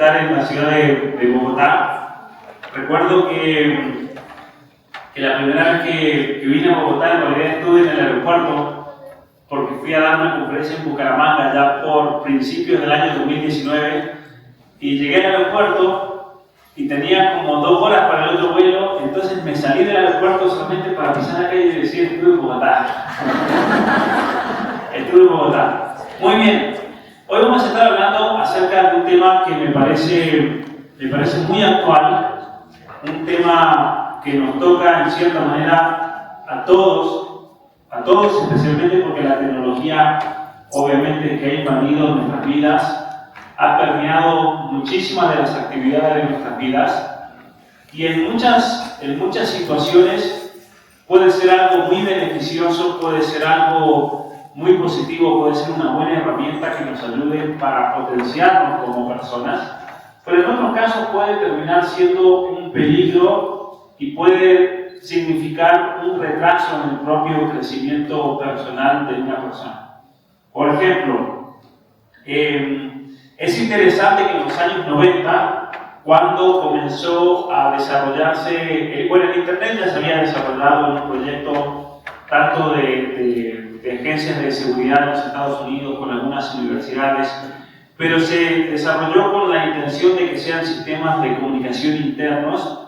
estar en la ciudad de Bogotá. Recuerdo que la primera vez que vine a Bogotá, en realidad estuve en el aeropuerto, porque fui a dar una conferencia en Bucaramanga ya por principios del año 2019, y llegué al aeropuerto y tenía como 2 horas para el otro vuelo, entonces me salí del aeropuerto solamente para pisar la calle y decir: estuve en Bogotá. Estuve en Bogotá. Muy bien. Hoy vamos a estar hablando acerca de un tema que me parece muy actual, un tema que nos toca en cierta manera a todos especialmente porque la tecnología obviamente que ha invadido nuestras vidas, ha permeado muchísimas de las actividades de nuestras vidas, y en muchas situaciones puede ser algo muy beneficioso, puede ser algo muy positivo, puede ser una buena herramienta que nos ayude para potenciarnos como personas, pero en otros casos puede terminar siendo un peligro y puede significar un retraso en el propio crecimiento personal de una persona. Por ejemplo, es interesante que en los años 90, cuando comenzó a desarrollarse, bueno, el Internet ya se había desarrollado en un proyecto tanto de agencias de seguridad en los Estados Unidos, con algunas universidades, pero se desarrolló con la intención de que sean sistemas de comunicación internos,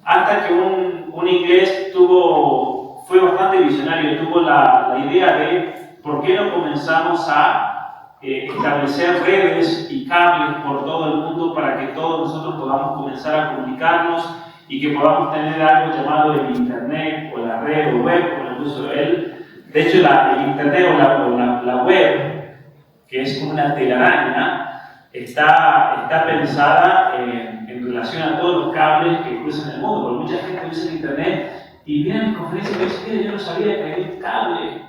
hasta que un inglés fue bastante visionario, tuvo la idea de por qué no comenzamos a establecer redes y cables por todo el mundo para que todos nosotros podamos comenzar a comunicarnos y que podamos tener algo llamado el Internet o la red o web, como lo puso él. De hecho, el Internet o la web, que es como una telaraña, está pensada en relación a todos los cables que cruzan el mundo, porque mucha gente usa el Internet y viene a mi conferencia y me dice: yo no sabía que había un cable.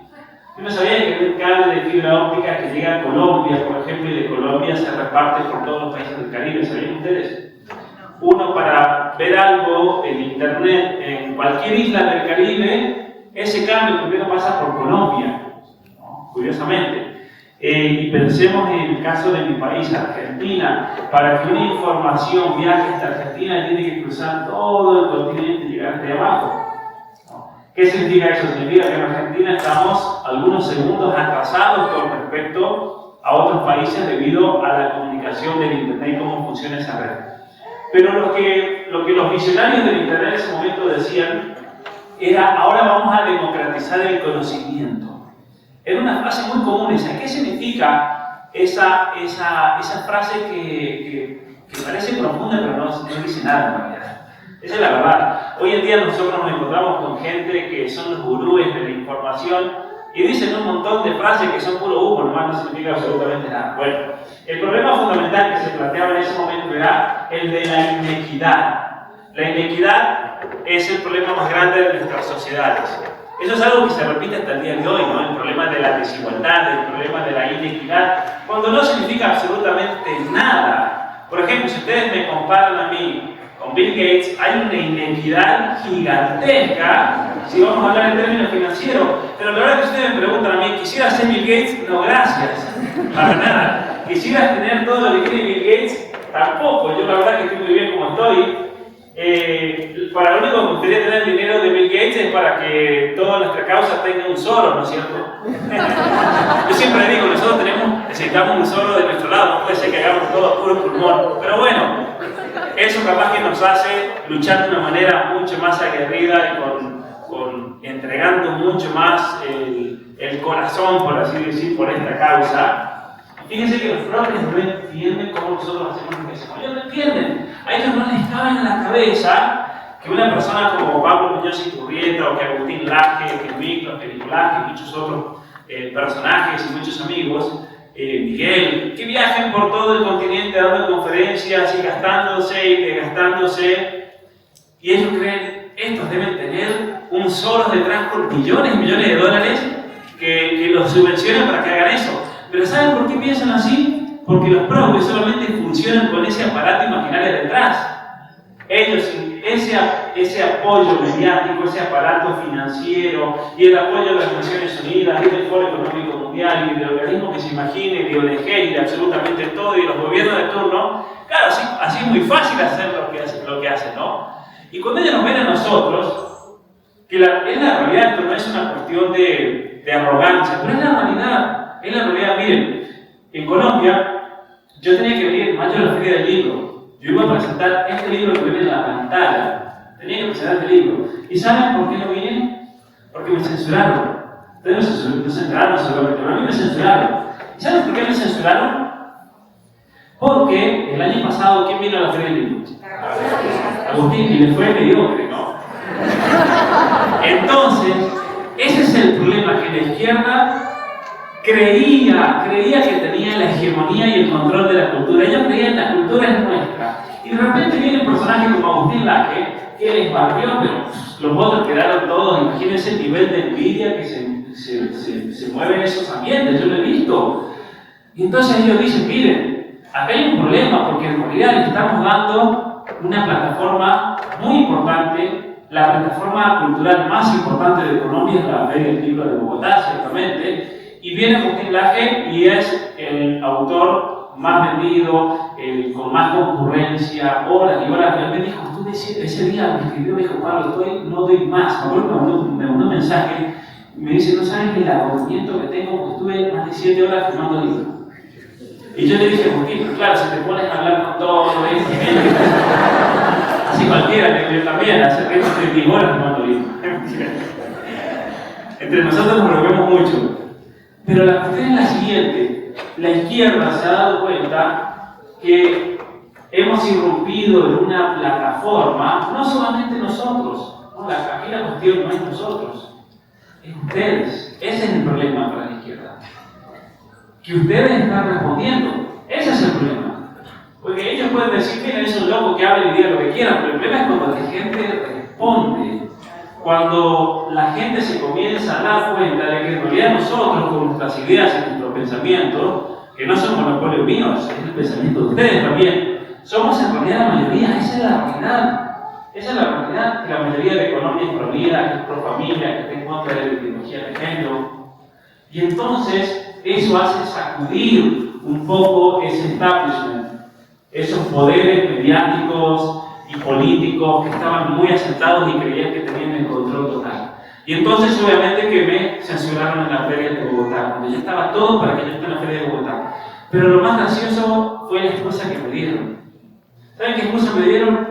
Yo no sabía que había un cable de fibra óptica que llega a Colombia, por ejemplo, y de Colombia se reparte por todos los países del Caribe. ¿Sabían ustedes? Uno, para ver algo en Internet en cualquier isla del Caribe, ese cable primero pasa por Colombia, ¿no? Curiosamente. Y pensemos en el caso de mi país, Argentina. Para que una información viaje hasta Argentina, tiene que cruzar todo el continente y llegar hasta abajo. ¿Qué significa eso? Significa que en Argentina estamos algunos segundos atrasados con respecto a otros países debido a la comunicación del Internet y cómo funciona esa red. Pero lo que los visionarios del Internet en ese momento decían era: ahora vamos a democratizar el conocimiento. Era una frase muy común esa. ¿Qué significa esa frase que parece profunda pero no dice nada en realidad? Esa es la verdad. Hoy en día nosotros nos encontramos con gente que son los gurúes de la información y dicen un montón de frases que son puro humo, nomás no significa absolutamente nada. Bueno, el problema fundamental que se planteaba en ese momento era el de la inequidad. La inequidad es el problema más grande de nuestras sociedades. Eso es algo que se repite hasta el día de hoy, ¿no? El problema de la desigualdad, el problema de la inequidad, cuando no significa absolutamente nada. Por ejemplo, si ustedes me comparan a mí con Bill Gates, hay una inequidad gigantesca si vamos a hablar en términos financieros. Pero la verdad que si ustedes me preguntan a mí: ¿quisieras ser Bill Gates? No, gracias, para nada. ¿Quisieras tener todo lo que tiene Bill Gates? Tampoco. Yo la verdad que estoy muy bien como estoy. Para lo único que me gustaría tener el dinero de Bill Gates es para que toda nuestra causa tenga un Soros, ¿no es cierto? Yo siempre digo: nosotros necesitamos un Soros de nuestro lado, no puede ser que hagamos todo a puro pulmón. Pero bueno, eso capaz que nos hace luchar de una manera mucho más aguerrida y entregando mucho más el corazón, por así decir, por esta causa. Fíjense que los progres no entienden cómo nosotros hacemos lo que hacemos. Ellos no entienden. A ellos no les cabe en la cabeza que una persona como Pablo Muñoz Iturrieta, o que Agustín Laje, que Víctor, que Nicolás, que muchos otros personajes y muchos amigos, Miguel, que viajen por todo el continente dando conferencias y gastándose y desgastándose, y ellos creen: estos deben tener un Soros detrás por millones y millones de dólares que los subvencionan para que hagan eso. Pero ¿saben por qué piensan así? Porque los progres solamente funcionan con ese aparato imaginario detrás. Ellos, ese apoyo mediático, ese aparato financiero y el apoyo de las Naciones Unidas y del Foro Económico Mundial y del organismo que se imagine, de ONG y de absolutamente todo, y los gobiernos de turno, Claro, así es muy fácil hacer lo que hacen, ¿no? Y cuando ellos nos ven a nosotros, que es la realidad, esto no es una cuestión de arrogancia, pero es la realidad, miren, en Colombia, yo tenía que venir en mayo a la Feria del Libro, yo iba a presentar este libro que ven en la pantalla, tenía que presentar este libro, ¿y saben por qué no vine? Porque me censuraron. Ustedes no se enteraron seguramente, pero a mí me censuraron. ¿Y saben por qué me censuraron? Porque el año pasado, ¿quién vino a la Feria del Libro? Agustín, y le fue mediocre, ¿no? Entonces, ese es el problema, que la izquierda creía que tenía la hegemonía y el control de la cultura. Ellos creían que la cultura es nuestra. Y de repente viene un personaje como Agustín Laje, que les barrió, pero los votos quedaron todos. Imagínense el nivel de envidia que se mueve en esos ambientes, yo lo he visto. Y entonces ellos dicen, miren, acá hay un problema, porque en realidad le estamos dando una plataforma muy importante. La plataforma cultural más importante de Colombia es la Feria del Libro de Bogotá, ciertamente. Y viene Agustín Laje y es el autor más vendido, con más concurrencia, horas y horas. Él me dijo, tú ese día me escribió, me dijo, Pablo, no doy más. Me mandó un mensaje, me dice, no sabes el agotamiento que tengo, porque estuve más de 7 horas firmando libros. Y yo le dije, Agustín, claro, si te pones a hablar con todo, así cualquiera, yo también, hace 10 horas firmando libros. Entre nosotros nos rompemos mucho. Pero la cuestión es la siguiente, la izquierda se ha dado cuenta que hemos irrumpido en una plataforma, no solamente nosotros, no, aquí la cuestión no es nosotros, es ustedes. Ese es el problema para la izquierda. Que ustedes están respondiendo, ese es el problema. Porque ellos pueden decir, miren, es un loco que habla y diga lo que quiera, pero el problema es cuando la gente responde. Cuando la gente se comienza a dar cuenta de que en realidad nosotros, con nuestras ideas y nuestros pensamientos, que no son monopolios míos, es el pensamiento de ustedes también, somos en realidad la mayoría, esa es la realidad. Esa es la realidad, que la mayoría de Colombia es pro vida, que es pro familia, que está en contra de la ideología de género. Y entonces eso hace sacudir un poco ese establishment, esos poderes mediáticos y políticos que estaban muy asentados y creían que tenían el control total. Y entonces obviamente que me censuraron en la Feria de Bogotá, donde ya estaba todo para que yo esté en la Feria de Bogotá. Pero lo más gracioso fue la excusa que me dieron. ¿Saben qué excusa me dieron?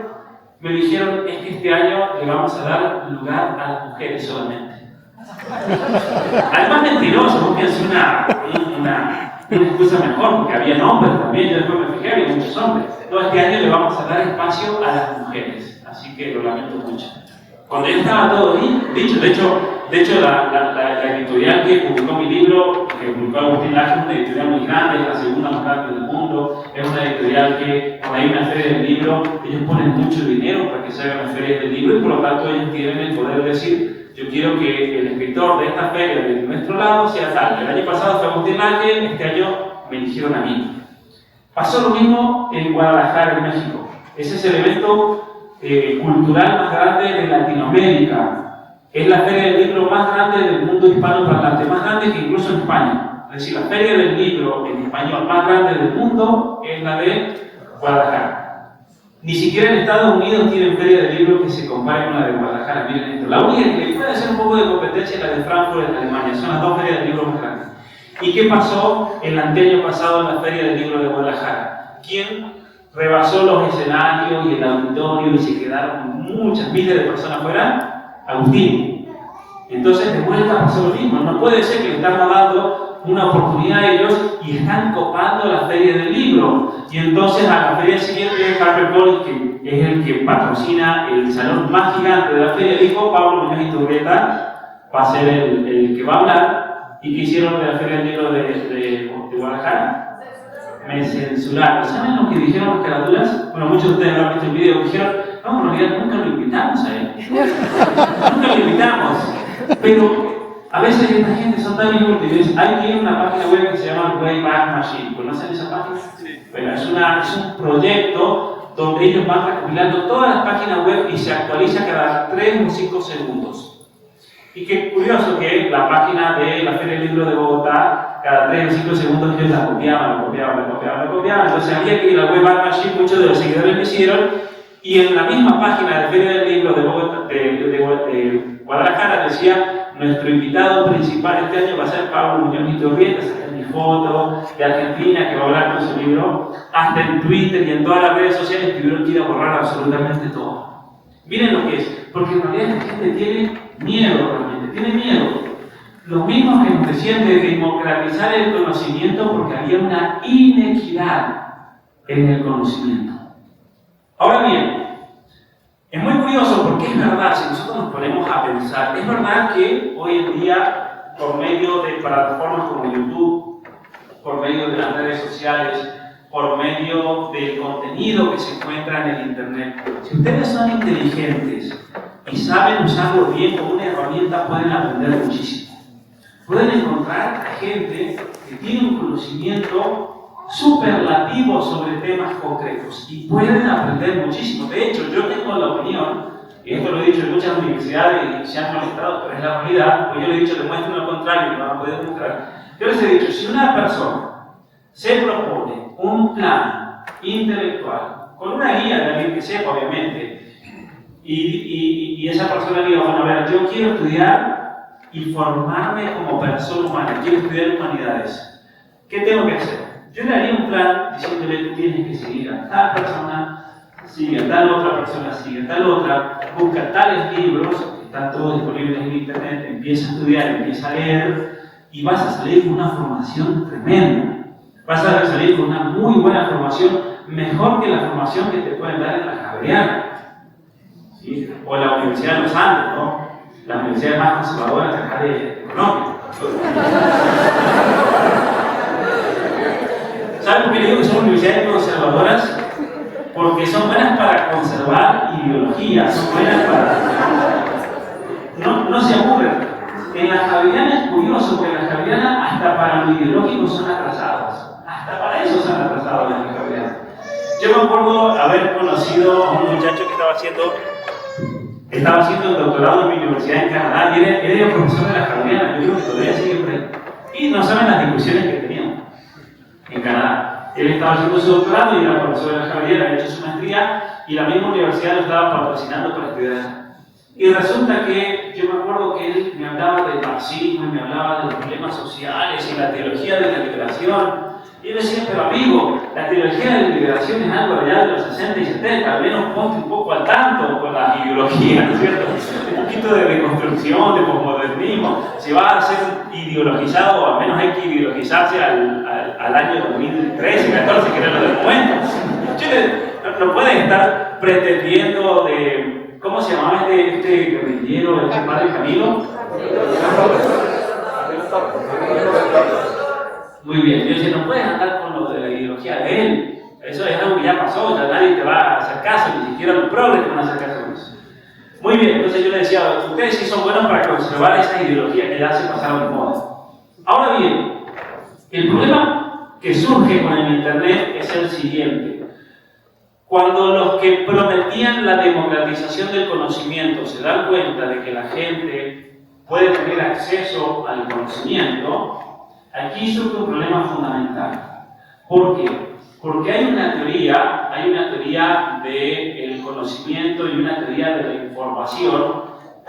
Me dijeron, es que este año le vamos a dar lugar a las mujeres solamente. Además mentiroso, búsquense una excusa mejor, porque había hombres también, yo después me fijé, había muchos hombres. Todo este año le vamos a dar espacio a las mujeres, así que lo lamento mucho. Cuando ya estaba todo dicho, de hecho la editorial que publicó mi libro, que publicó Agustín Laje, es una editorial muy grande, es la segunda más grande del mundo, es una editorial que cuando hay una feria del libro, ellos ponen mucho dinero para que se hagan las ferias del libro y por lo tanto ellos tienen el poder de decir, yo quiero que el escritor de esta feria de nuestro lado sea tal. El año pasado fue Agustín Laje, este año me eligieron a mí. Pasó lo mismo en Guadalajara, en México. Ese es el evento cultural más grande de Latinoamérica. Es la feria del libro más grande del mundo hispanoparlante, más grande que incluso en España. Es decir, la feria del libro en español más grande del mundo es la de Guadalajara. Ni siquiera en Estados Unidos tienen feria del libro que se compare con la de Guadalajara. Miren esto. La única que puede hacer un poco de competencia es la de Frankfurt en Alemania. Son las dos ferias del libro más grandes. ¿Y qué pasó el año pasado en la feria del libro de Guadalajara? ¿Quién rebasó los escenarios y el auditorio y se quedaron muchas miles de personas fuera? Agustín. Entonces de vuelta pasó lo mismo. No puede ser que le están dando una oportunidad a ellos y están copando la feria del libro. Y entonces a la feria siguiente, HarperCollins, que es el que patrocina el salón más gigante de la feria, dijo, Pablo Muñoz Iturrieta va a ser el que va a hablar. ¿Y qué hicieron de la feria del libro de Guadalajara? Me censuraron. ¿Saben lo que dijeron los carátulas? Bueno, muchos de ustedes habrán visto el video. Dijeron, no, en realidad nunca lo invitamos a él. Nunca lo invitamos. Pero a veces esta gente son tan inútiles. Hay una página web que se llama Wayback Machine. ¿Conocen esa página? Bueno, es un proyecto donde ellos van recopilando todas las páginas web y se actualiza cada 3 o 5 segundos. Y qué curioso que la página de la Feria del libro de Bogotá, cada 3 o 5 segundos ellos la copiaban, entonces había que ir a la web Art Machine, muchos de los seguidores lo hicieron, y en la misma página de Feria del Libro de Bogotá, de Guadalajara decía: nuestro invitado principal este año va a ser Pablo Muñoz Iturrieta, saca mi foto de Argentina que va a hablar con su libro. Hasta en Twitter y en todas las redes sociales tuvieron que ir a borrar absolutamente todo. Miren lo que es, porque en realidad la gente tiene miedo, realmente, tiene miedo. Los mismos que nos decían de democratizar el conocimiento porque había una inequidad en el conocimiento. Ahora bien, es muy curioso porque es verdad, si nosotros nos ponemos a pensar, es verdad que hoy en día, por medio de plataformas como YouTube, por medio de las redes sociales, por medio del contenido que se encuentra en el Internet, si ustedes son inteligentes y saben usarlo bien como una herramienta, pueden aprender muchísimo. Pueden encontrar gente que tiene un conocimiento superlativo sobre temas concretos y pueden aprender muchísimo. De hecho, yo tengo la opinión, y esto lo he dicho en muchas universidades y se han molestado, pero es la realidad, pues yo les he dicho, demuestren lo contrario, no van a poder demostrar. Yo les he dicho, si una persona se propone un plan intelectual, con una guía de alguien que sepa, obviamente, y esa persona diga, bueno, a ver, yo quiero estudiar y formarme como persona humana, quiero estudiar humanidades, ¿qué tengo que hacer? Yo le haría un plan diciéndole: tú tienes que seguir a tal persona, sigue a tal otra persona, sigue a tal otra, busca tales libros, que están todos disponibles en internet, empieza a estudiar, empieza a leer, y vas a salir con una formación tremenda. Vas a salir con una muy buena formación, mejor que la formación que te pueden dar en la Javeriana, ¿sí? O en la Universidad de los Andes, ¿no? Las universidades más conservadoras acá de Colombia. ¿Saben por qué digo que son universidades conservadoras? Porque son buenas para conservar ideologías, son buenas para... No se aburren. En la Javeriana es curioso, porque en la Javeriana hasta para lo ideológico son atrasados. Hasta para eso son atrasados las Javerianas. Yo me acuerdo haber conocido a un muchacho que estaba haciendo el doctorado en mi universidad en Canadá, y era el profesor de la Javeriana. Yo creo que todavía sigue por ahí. Y no saben las discusiones que teníamos en Canadá. Él estaba haciendo su doctorado y era profesor de la Javeriana, había hecho su maestría y la misma universidad lo estaba patrocinando para estudiar. Y resulta que yo me acuerdo que él me hablaba del marxismo y me hablaba de los problemas sociales y la teología de la liberación. Y yo decía: pero amigo, la teología de la liberación es algo allá de los 60 y 70, al menos ponte un poco al tanto con las ideologías, ¿no es cierto? Un poquito de reconstrucción, de posmodernismo. Si vas a ser ideologizado, al menos hay que ideologizarse al año 2013, 14, que era lo del momento. No pueden estar pretendiendo de... ¿Cómo se llamaba este guerrillero, este padre Camilo? Muy bien, yo decía, no puedes andar con lo de la ideología de él. Eso es algo que ya pasó, ya nadie te va a hacer caso, ni siquiera los progres te van a hacer caso con eso. Muy bien, entonces yo le decía, ustedes sí son buenos para conservar esa ideología que ya se pasaron de moda. Ahora bien, el problema que surge con el Internet es el siguiente. Cuando los que prometían la democratización del conocimiento se dan cuenta de que la gente puede tener acceso al conocimiento, aquí surge un problema fundamental. ¿Por qué? Porque hay una teoría del conocimiento y una teoría de la información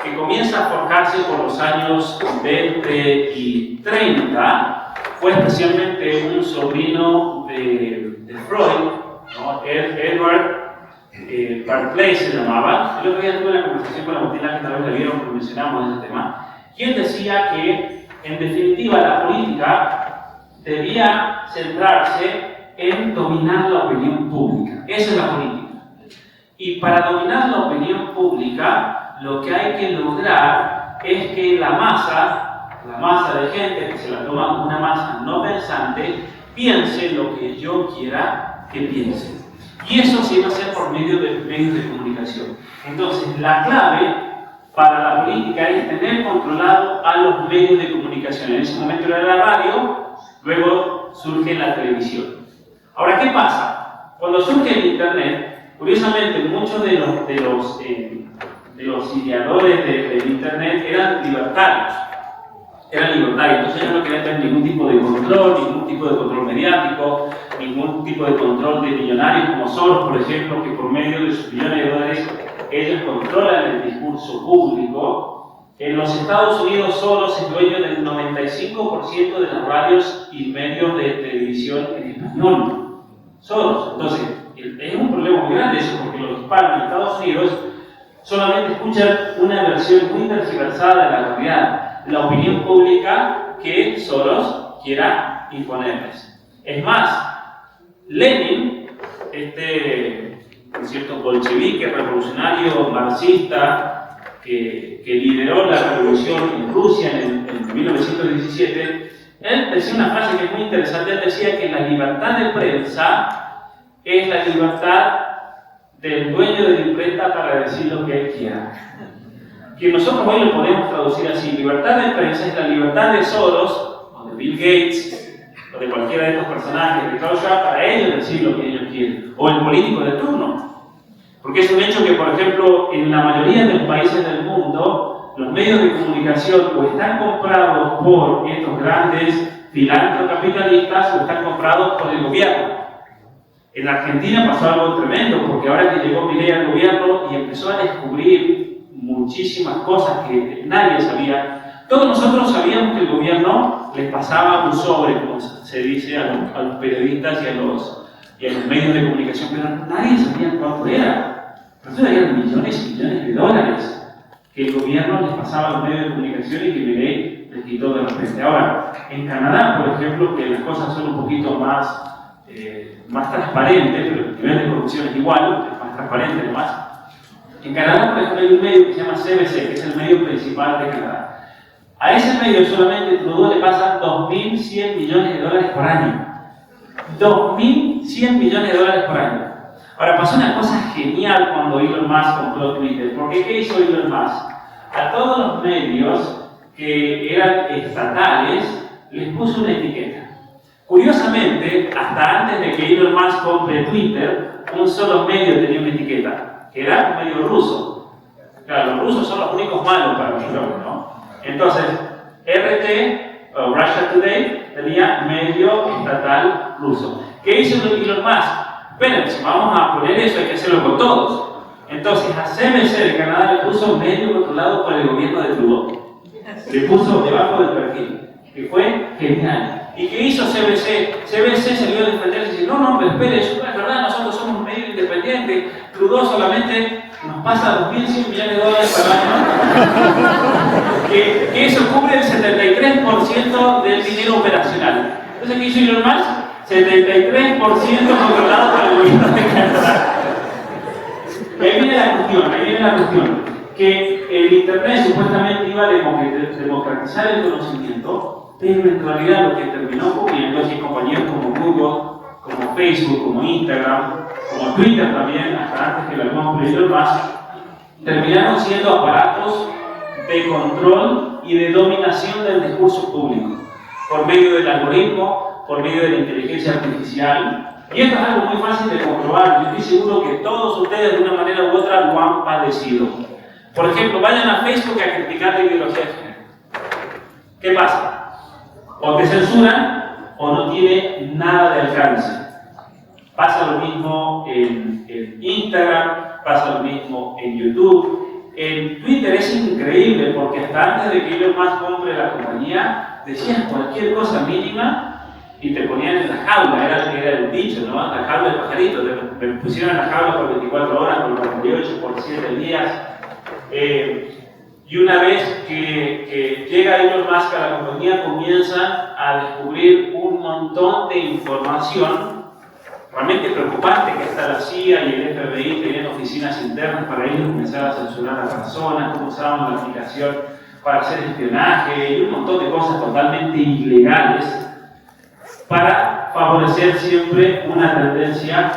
que comienza a forjarse por los años 20 y 30. Fue especialmente un sobrino de Freud, ¿no? Edward Barclay se llamaba. El otro día tuve una conversación con la Martina, que tal vez la vieron porque mencionamos ese tema. Quien decía que, en definitiva, la política debía centrarse en dominar la opinión pública. Esa es la política. Y para dominar la opinión pública, lo que hay que lograr es que la masa de gente que se la toma como una masa no pensante, piense lo que yo quiera que piense. Y eso sí va a ser por medio de medios de comunicación. Entonces, la clave para la política es tener controlado a los medios de comunicación. En ese momento era la radio, luego surge la televisión. Ahora, ¿qué pasa? Cuando surge el Internet, curiosamente muchos de los ideadores del Internet eran libertarios. eran libertarios. Entonces ellos no querían tener ningún tipo de control mediático, ningún tipo de control de millonarios como Soros, por ejemplo, que por medio de sus millones de dólares ellos controlan el discurso público. En los Estados Unidos Soros es dueño del 95% de las radios y medios de televisión en español. Soros. Entonces, es un problema muy grande eso, porque los hispanos en Estados Unidos solamente escuchan una versión muy tergiversada de la realidad, la opinión pública que Soros quiera imponerles. Es más, Lenin, un cierto bolchevique, revolucionario marxista, que lideró la revolución en Rusia en 1917, él decía una frase que es muy interesante. Él decía que la libertad de prensa es la libertad del dueño de la imprenta para decir lo que él quiera. Que nosotros hoy lo podemos traducir así: libertad de prensa es la libertad de Soros, o de Bill Gates, o de cualquiera de estos personajes, de Klaus Schwab, para ellos decir lo que ellos quieren, o el político de turno. Porque es un hecho que, por ejemplo, en la mayoría de los países del mundo, los medios de comunicación o están comprados por estos grandes filántropos capitalistas o están comprados por el gobierno. En Argentina pasó algo tremendo, porque ahora que llegó Milei al gobierno y empezó a descubrir muchísimas cosas que nadie sabía, todos nosotros sabíamos que el gobierno les pasaba un sobre, como se dice a los periodistas y a los medios de comunicación, pero nadie sabía cuánto era. Entonces había millones y millones de dólares que el gobierno les pasaba a los medios de comunicación y que Milei les quitó de repente. Ahora, en Canadá, por ejemplo, que las cosas son un poquito más transparentes, pero el nivel de corrupción es igual, es más transparente además. En Canadá, por ejemplo, hay un medio que se llama CBC, que es el medio principal de Canadá. A ese medio solamente Trudeau le pasa 2.100 millones de dólares por año. 2.100 millones de dólares por año. Ahora, pasó una cosa genial cuando Elon Musk compró Twitter. Porque ¿qué hizo Elon Musk? A todos los medios que eran estatales les puso una etiqueta. Curiosamente, hasta antes de que Elon Musk compre Twitter, un solo medio tenía una etiqueta, que era un medio ruso. Claro, los rusos son los únicos malos para nosotros, ¿no? Entonces, RT, o Russia Today, tenía medio estatal ruso. ¿Qué hizo Elon Musk? Espérense, vamos a poner eso, hay que hacerlo con todos. Entonces, a CBC de Canadá le puso medio controlado por el gobierno de Trudeau. Le puso debajo del perfil, que fue genial. ¿Y qué hizo CBC? CBC salió a defenderse y dice: no, pero espere, eso no es verdad, nosotros somos un medio independiente. Trudeau solamente nos pasa 2.100 millones de dólares al año, que eso cubre el 73% del dinero operacional. Entonces, ¿qué hizo Elon Musk? 73% controlado por el gobierno de Canadá. Y ahí viene la cuestión, que el Internet supuestamente iba a democratizar el conocimiento, pero en realidad lo que terminó ocurriendo es que compañías como Google, como Facebook, como Instagram, como Twitter también, hasta antes que la compre Elon Musk, terminaron siendo aparatos de control y de dominación del discurso público, por medio del algoritmo, por medio de la inteligencia artificial. Y esto es algo muy fácil de comprobar. Yo estoy seguro que todos ustedes de una manera u otra lo han padecido. Por ejemplo, vayan a Facebook a criticar la ideología de género. ¿Qué pasa? O te censuran o no tiene nada de alcance. Pasa lo mismo en Instagram, pasa lo mismo en YouTube. En Twitter es increíble porque hasta antes de que Elon Musk compre la compañía, decían cualquier cosa mínima y te ponían en la jaula, era el dicho, ¿no? La jaula del pajarito, te pusieron en la jaula por 24 horas, por 48, por 7 días. Y una vez que llega Elon Musk a la compañía, comienzan a descubrir un montón de información realmente preocupante, que hasta la CIA y el FBI tenían oficinas internas para ellos comenzar a censurar a personas, cómo usaban la aplicación para hacer espionaje y un montón de cosas totalmente ilegales para favorecer siempre una tendencia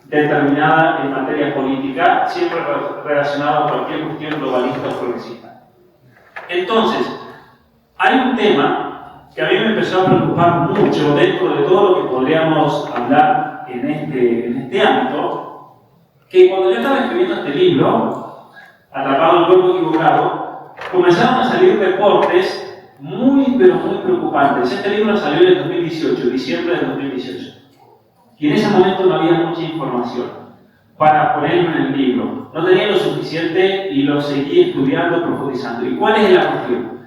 determinada en materia política, siempre relacionada a cualquier cuestión globalista o progresista. Entonces, hay un tema que a mí me empezó a preocupar mucho dentro de todo lo que podríamos hablar en este ámbito, que cuando yo estaba escribiendo este libro, Atrapado en el cuerpo equivocado, comenzaron a salir reportes muy, pero muy preocupantes. Este libro salió en el 2018, diciembre del 2018. Y en ese momento no había mucha información para ponerlo en el libro. No tenía lo suficiente y lo seguí estudiando, profundizando. ¿Y cuál es la cuestión?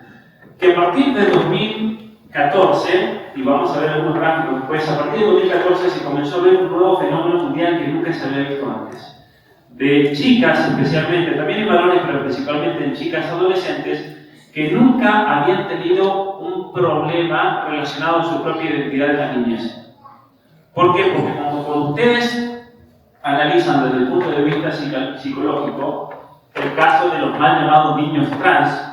Que a partir de 2014, y vamos a ver algunos gráficos después, a partir de 2014 se comenzó a ver un nuevo fenómeno mundial que nunca se había visto antes. De chicas especialmente, también en varones, pero principalmente en chicas adolescentes, que nunca habían tenido un problema relacionado a su propia identidad de las niñez. ¿Por qué? Porque cuando ustedes analizan desde el punto de vista psicológico el caso de los mal llamados niños trans,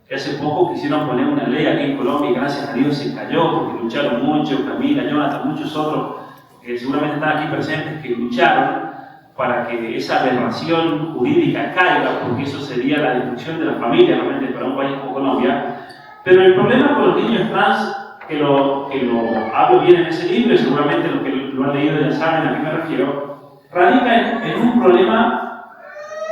que hace poco quisieron poner una ley aquí en Colombia y gracias a Dios se cayó porque lucharon mucho, Camila, Jonathan, muchos otros que seguramente están aquí presentes, que lucharon para que esa aberración jurídica caiga, porque eso sería la destrucción de la familia realmente para un país como Colombia. Pero el problema con los niños trans, que lo hablo bien en ese libro y seguramente los que lo han leído ya saben a qué me refiero, radica en un problema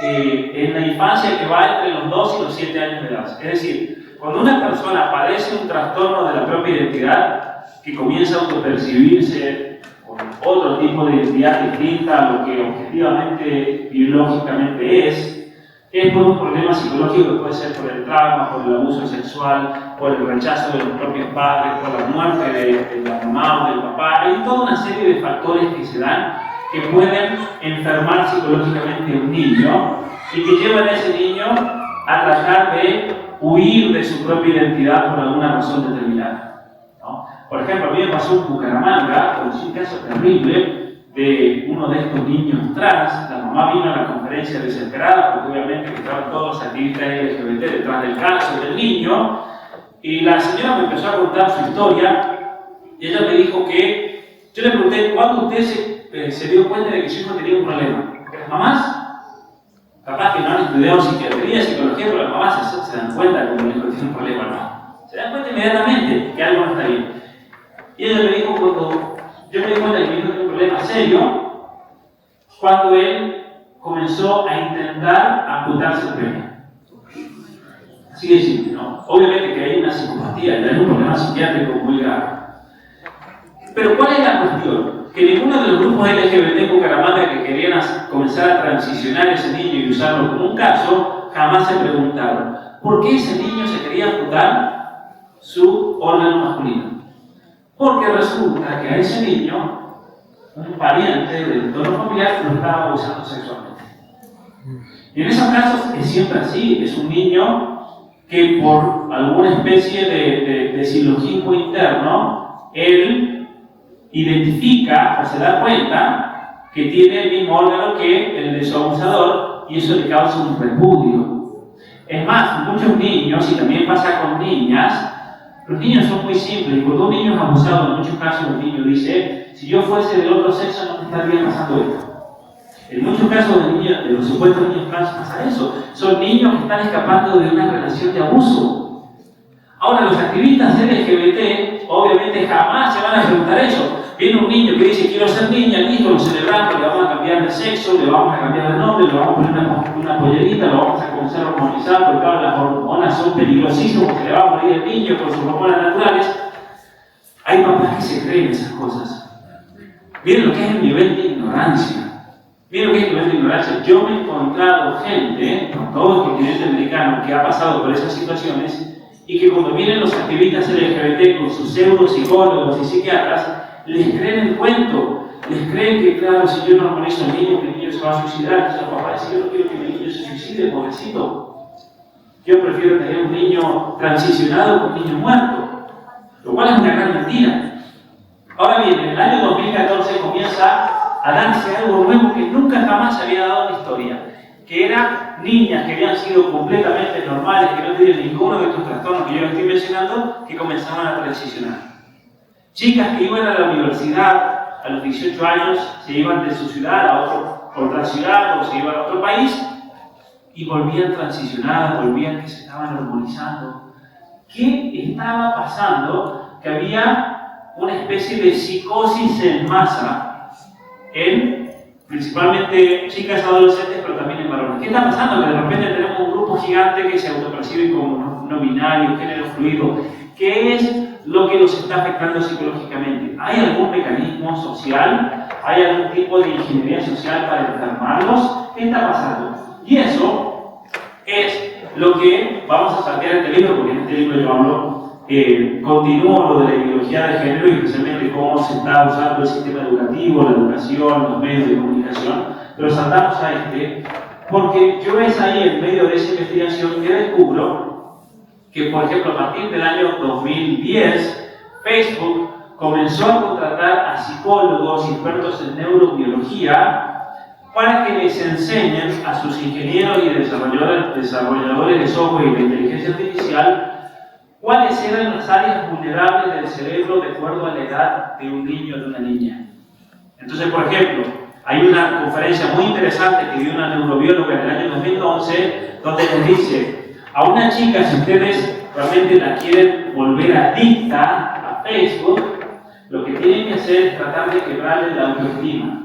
en la infancia que va entre los 2 y los 7 años de edad. Es decir, cuando una persona padece un trastorno de la propia identidad, que comienza a autopercibirse con otro tipo de identidad distinta a lo que objetivamente, biológicamente es por un problema psicológico que puede ser por el trauma, por el abuso sexual, por el rechazo de los propios padres, por la muerte de la mamá o del papá. Hay toda una serie de factores que se dan que pueden enfermar psicológicamente a un niño y que llevan a ese niño a tratar de huir de su propia identidad por alguna razón determinada, ¿no? Por ejemplo, a mí me pasó en Bucaramanga, conocí un caso terrible de uno de estos niños trans. La mamá vino a la conferencia desesperada porque obviamente estaban todos los activistas LGBT detrás del caso del niño, y la señora me empezó a contar su historia y ella me dijo que, yo le pregunté, ¿cuándo usted se dio cuenta de que su hijo tenía un problema? Porque las mamás, capaz que no han estudiado psiquiatría, psicología, pero las mamás se dan cuenta cuando el hijo tiene un problema, ¿no? Se dan cuenta inmediatamente que algo no está bien. Y ella me dijo, cuando yo me di cuenta de que mi hijo tenía un problema serio, cuando él comenzó a intentar amputarse el pene. Así de simple, ¿no? Obviamente que hay una psicopatía, hay un problema psiquiátrico muy grave. Pero ¿cuál es la cuestión? Que ninguno de los grupos LGBT en Bucaramanga que querían comenzar a transicionar a ese niño y usarlo como un caso, jamás se preguntaron ¿por qué ese niño se quería amputar su órgano masculino? Porque resulta que a ese niño, un pariente del entorno familiar lo estaba abusando sexualmente. Y en esos casos es siempre así, es un niño que por alguna especie de silogismo interno, él identifica o se da cuenta que tiene el mismo órgano que el de su abusador y eso le causa un repudio. Es más, muchos niños, y también pasa con niñas, los niños son muy simples y cuando un niño es abusado, en muchos casos el niño dice, si yo fuese del otro sexo no me estaría pasando esto. En muchos casos de los supuestos niños trans pasa eso. Son niños que están escapando de una relación de abuso. Ahora, los activistas LGBT obviamente jamás se van a preguntar eso. Viene un niño que dice quiero ser niña, listo, lo celebramos, le vamos a cambiar de sexo, le vamos a cambiar de nombre, le vamos a poner una pollerita, lo vamos a comenzar a hormonizar, porque claro, las hormonas son peligrosísimas, porque le va a morir el niño con sus hormonas naturales. Hay papás que se creen esas cosas. Miren lo que es el nivel de ignorancia. Miren lo que es el nivel de ignorancia. Yo me he encontrado gente, con todo el continente americano, que ha pasado por esas situaciones y que cuando vienen los activistas LGBT con sus pseudopsicólogos y psiquiatras, les creen el cuento, les creen que, claro, si yo no hormonizo al niño, que el niño se va a suicidar, entonces el papá dice, yo no quiero que mi niño se suicide, pobrecito. Yo prefiero tener un niño transicionado con un niño muerto, lo cual es una gran mentira. Ahora bien, en el año 2014 comienza a darse algo nuevo que nunca jamás se había dado en la historia, que eran niñas que habían sido completamente normales, que no tenían ninguno de estos trastornos que yo les estoy mencionando, que comenzaban a transicionar. Chicas que iban a la universidad a los 18 años, se iban de su ciudad a otra ciudad o se iban a otro país y volvían transicionadas, volvían que se estaban hormonizando. ¿Qué estaba pasando? Que había una especie de psicosis en masa en principalmente chicas adolescentes, pero también en varones. ¿Qué está pasando? Que de repente tenemos un grupo gigante que se autopercibe como no binario, género fluido. ¿Qué es lo que los está afectando psicológicamente? ¿Hay algún mecanismo social? ¿Hay algún tipo de ingeniería social para enfermarlos? ¿Qué está pasando? Y eso es lo que vamos a plantear en este libro, porque en este libro yo hablo, continúo lo de la ideología de género y especialmente cómo se está usando el sistema educativo, la educación, los medios de comunicación, pero saltamos a porque yo es ahí, en medio de esa investigación, que descubro que, por ejemplo, a partir del año 2010, Facebook comenzó a contratar a psicólogos y expertos en neurobiología para que les enseñen a sus ingenieros y desarrolladores de software y de inteligencia artificial cuáles eran las áreas vulnerables del cerebro de acuerdo a la edad de un niño o de una niña. Entonces, por ejemplo, hay una conferencia muy interesante que dio una neurobióloga en el año 2011 donde les dice a una chica, si ustedes realmente la quieren volver adicta a Facebook, lo que tienen que hacer es tratar de quebrarle la autoestima.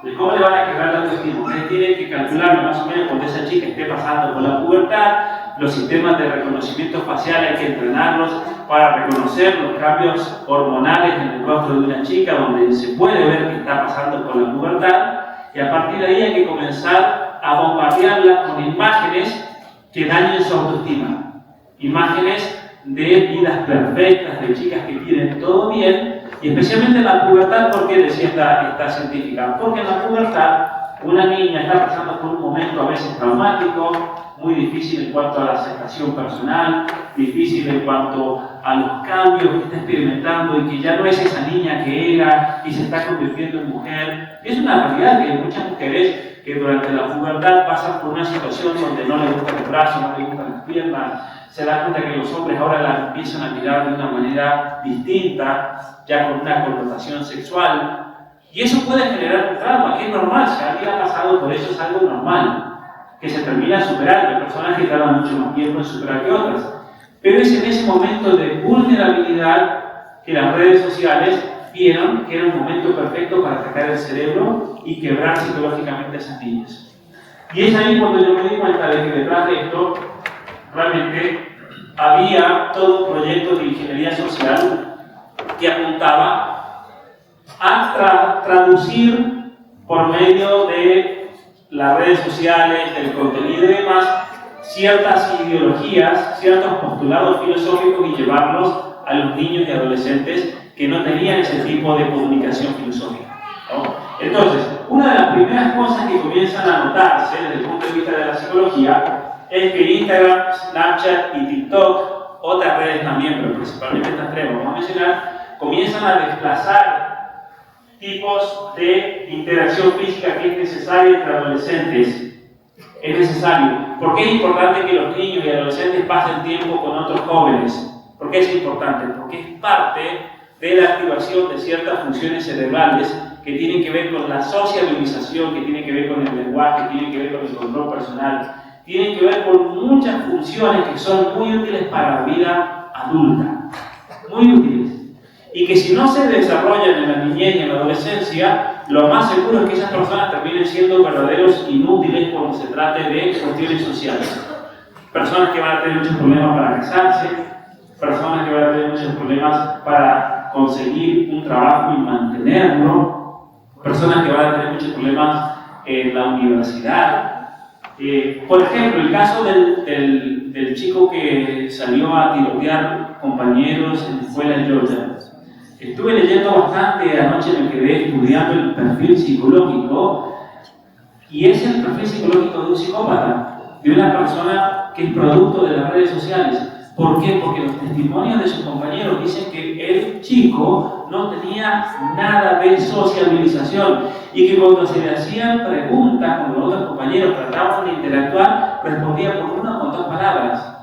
¿De cómo le van a quebrar la autoestima? Ustedes tienen que calcular más o menos cuando esa chica esté pasando por la pubertad, los sistemas de reconocimiento facial hay que entrenarlos para reconocer los cambios hormonales en el rostro de una chica donde se puede ver que está pasando por la pubertad, y a partir de ahí hay que comenzar a bombardearla con imágenes que dañen su autoestima. Imágenes de vidas perfectas, de chicas que tienen todo bien, y especialmente en la pubertad. ¿Por qué decía esta científica? Porque en la pubertad una niña está pasando por un momento a veces traumático, muy difícil en cuanto a la aceptación personal, difícil en cuanto a los cambios que está experimentando y que ya no es esa niña que era y se está convirtiendo en mujer. Es una realidad que hay muchas mujeres que durante la pubertad pasan por una situación donde no les gustan los brazos, no les gustan las piernas, se da cuenta que los hombres ahora la empiezan a mirar de una manera distinta, ya con una connotación sexual, y eso puede generar un trauma, que es normal. Si alguien ha pasado por eso es algo normal, que se termina superando. Hay personas que tardan mucho más tiempo en superar que otras, pero es en ese momento de vulnerabilidad que las redes sociales vieron que era un momento perfecto para atacar el cerebro y quebrar psicológicamente a esas niñas. Y es ahí cuando yo me di cuenta de que detrás de esto realmente había todo un proyecto de ingeniería social que apuntaba a traducir por medio de las redes sociales, del contenido y demás, ciertas ideologías, ciertos postulados filosóficos y llevarlos a los niños y adolescentes que no tenían ese tipo de comunicación filosófica, ¿no? Entonces, una de las primeras cosas que comienzan a notarse desde el punto de vista de la psicología es que Instagram, Snapchat y TikTok, otras redes también, pero principalmente estas tres vamos a mencionar, comienzan a desplazar tipos de interacción física que es necesaria entre adolescentes. Es necesario. ¿Por qué es importante que los niños y adolescentes pasen tiempo con otros jóvenes? ¿Por qué es importante? Porque es parte de la activación de ciertas funciones cerebrales que tienen que ver con la sociabilización, que tienen que ver con el lenguaje, que tienen que ver con el control personal, tienen que ver con muchas funciones que son muy útiles para la vida adulta. Muy útiles. Y que si no se desarrollan en la niñez y en la adolescencia, lo más seguro es que esas personas terminen siendo verdaderos inútiles cuando se trate de cuestiones sociales. Personas que van a tener muchos problemas para casarse, personas que van a tener muchos problemas para conseguir un trabajo y mantenerlo, personas que van a tener muchos problemas en la universidad. Por ejemplo, el caso del chico que salió a tirotear compañeros en la escuela en Georgia. Estuve leyendo bastante, anoche me quedé estudiando el perfil psicológico, y es el perfil psicológico de un psicópata, de una persona que es producto de las redes sociales. ¿Por qué? Porque los testimonios de sus compañeros dicen que el chico no tenía nada de sociabilización y que cuando se le hacían preguntas, cuando los otros compañeros trataban de interactuar, respondía con una o con dos palabras,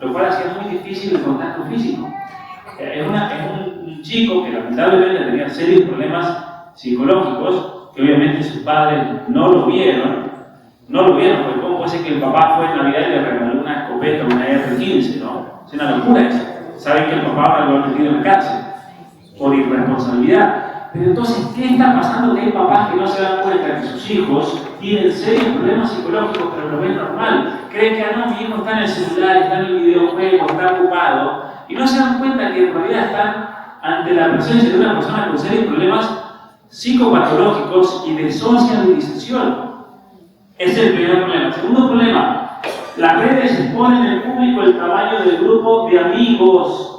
lo cual hacía muy difícil el contacto físico. Es un chico que lamentablemente tenía serios problemas psicológicos, que obviamente sus padres no lo vieron, porque ¿cómo puede ser que el papá fue en Navidad y le regaló una escopeta, una AR-15, ¿no? Es una locura eso. Saben que el papá ahora lo ha metido en la cárcel por irresponsabilidad. Pero entonces, ¿qué está pasando? Que hay papás que no se dan cuenta que sus hijos tienen serios problemas psicológicos, pero lo ven normal. Creen que no, mi hijo está en el celular, está en el videojuego, está ocupado, y no se dan cuenta que en realidad están ante la presencia de una persona con serios problemas psicopatológicos y de sociabilización. Ese es el primer problema. El segundo problema, las redes exponen en público el tamaño del grupo de amigos.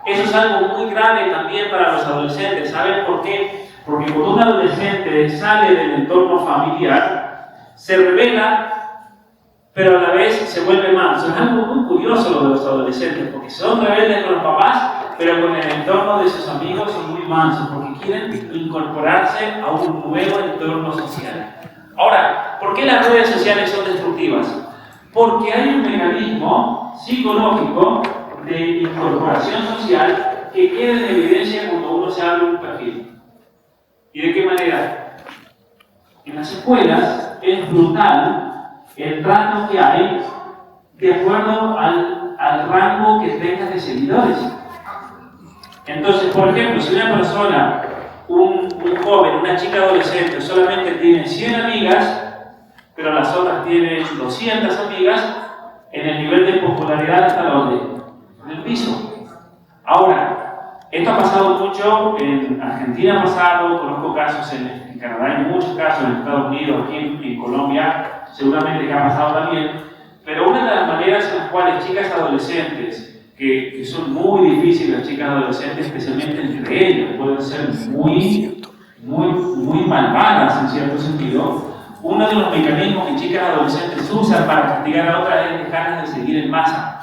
Eso es algo muy grave también para los adolescentes. ¿Saben por qué? Porque cuando un adolescente sale del entorno familiar, se revela, pero a la vez se vuelve manso. Es algo muy curioso lo de los adolescentes, porque son rebeldes con los papás, pero con el entorno de sus amigos son muy mansos, porque quieren incorporarse a un nuevo entorno social. Ahora, ¿por qué las redes sociales son destructivas? Porque hay un mecanismo psicológico de incorporación social que queda en evidencia cuando uno se abre un perfil. ¿Y de qué manera? En las escuelas es brutal el trato que hay de acuerdo al rango que tengas de seguidores. Entonces, por ejemplo, si una persona, un joven, una chica adolescente, solamente tiene 100 amigas, pero las otras tienen 200 amigas, en el nivel de popularidad está donde en el piso. Ahora, esto ha pasado mucho en Argentina, ha pasado, conozco casos en Canadá, hay muchos casos en Estados Unidos, aquí en Colombia, seguramente que ha pasado también, pero una de las maneras en las cuales chicas adolescentes, que son muy difíciles las chicas adolescentes, especialmente entre ellas, pueden ser muy malvadas en cierto sentido. Uno de los mecanismos que chicas adolescentes usan para castigar a otras es dejarlas de seguir en masa.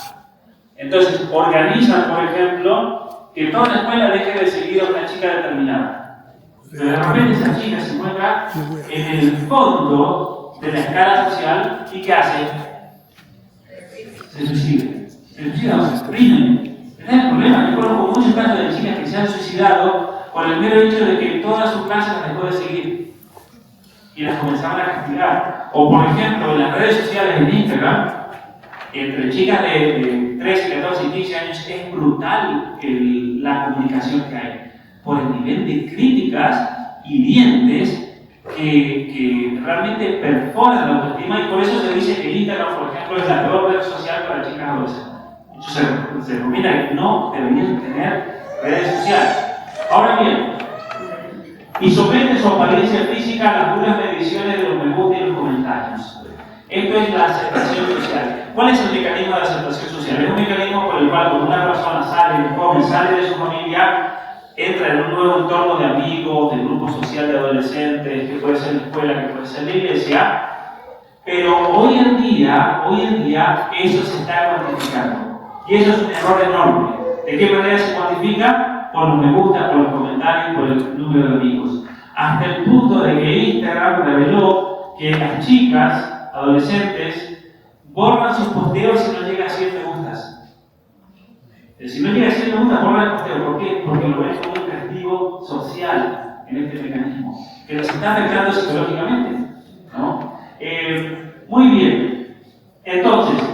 Entonces, organizan, por ejemplo, que toda la escuela deje de seguir a una chica determinada. Pero de repente esa chica se encuentra en el fondo de la escala social y ¿qué hace? Se suicida. Se suicida, se deprimen. Ese es el problema. Yo conozco muchos casos de chicas que se han suicidado por el mero hecho de que todas sus clases las dejó de seguir y las comenzaban a castigar. O por ejemplo, en las redes sociales, en Instagram, entre chicas de 13, 14 y 15 años es brutal la comunicación que hay, por el nivel de críticas hirientes que realmente perforan la autoestima, y por eso se dice que Instagram, por ejemplo, es la peor red social para chicas adolescentes. Se recomienda que no deberían tener redes sociales. Ahora bien, y somete su apariencia física a las duras mediciones de los me gusta y los comentarios. Esto es la aceptación social. ¿Cuál es el mecanismo de aceptación social? Es un mecanismo por el cual cuando una persona sale, un joven sale de su familia, entra en un nuevo entorno de amigos, de grupo social de adolescentes, que puede ser la escuela, que puede ser la iglesia, pero hoy en día eso se está cuantificando. Y eso es un error enorme. ¿De qué manera se cuantifica? Por los me gusta, por los comentarios, por el número de amigos. Hasta el punto de que Instagram reveló que las chicas adolescentes borran sus posteos si no llega a 100 me gustas. Si no llega a 100 me gustas, borran el posteo. ¿Por qué? Porque lo ven como un castigo social en este mecanismo, que los está afectando psicológicamente, ¿no? Muy bien. Entonces,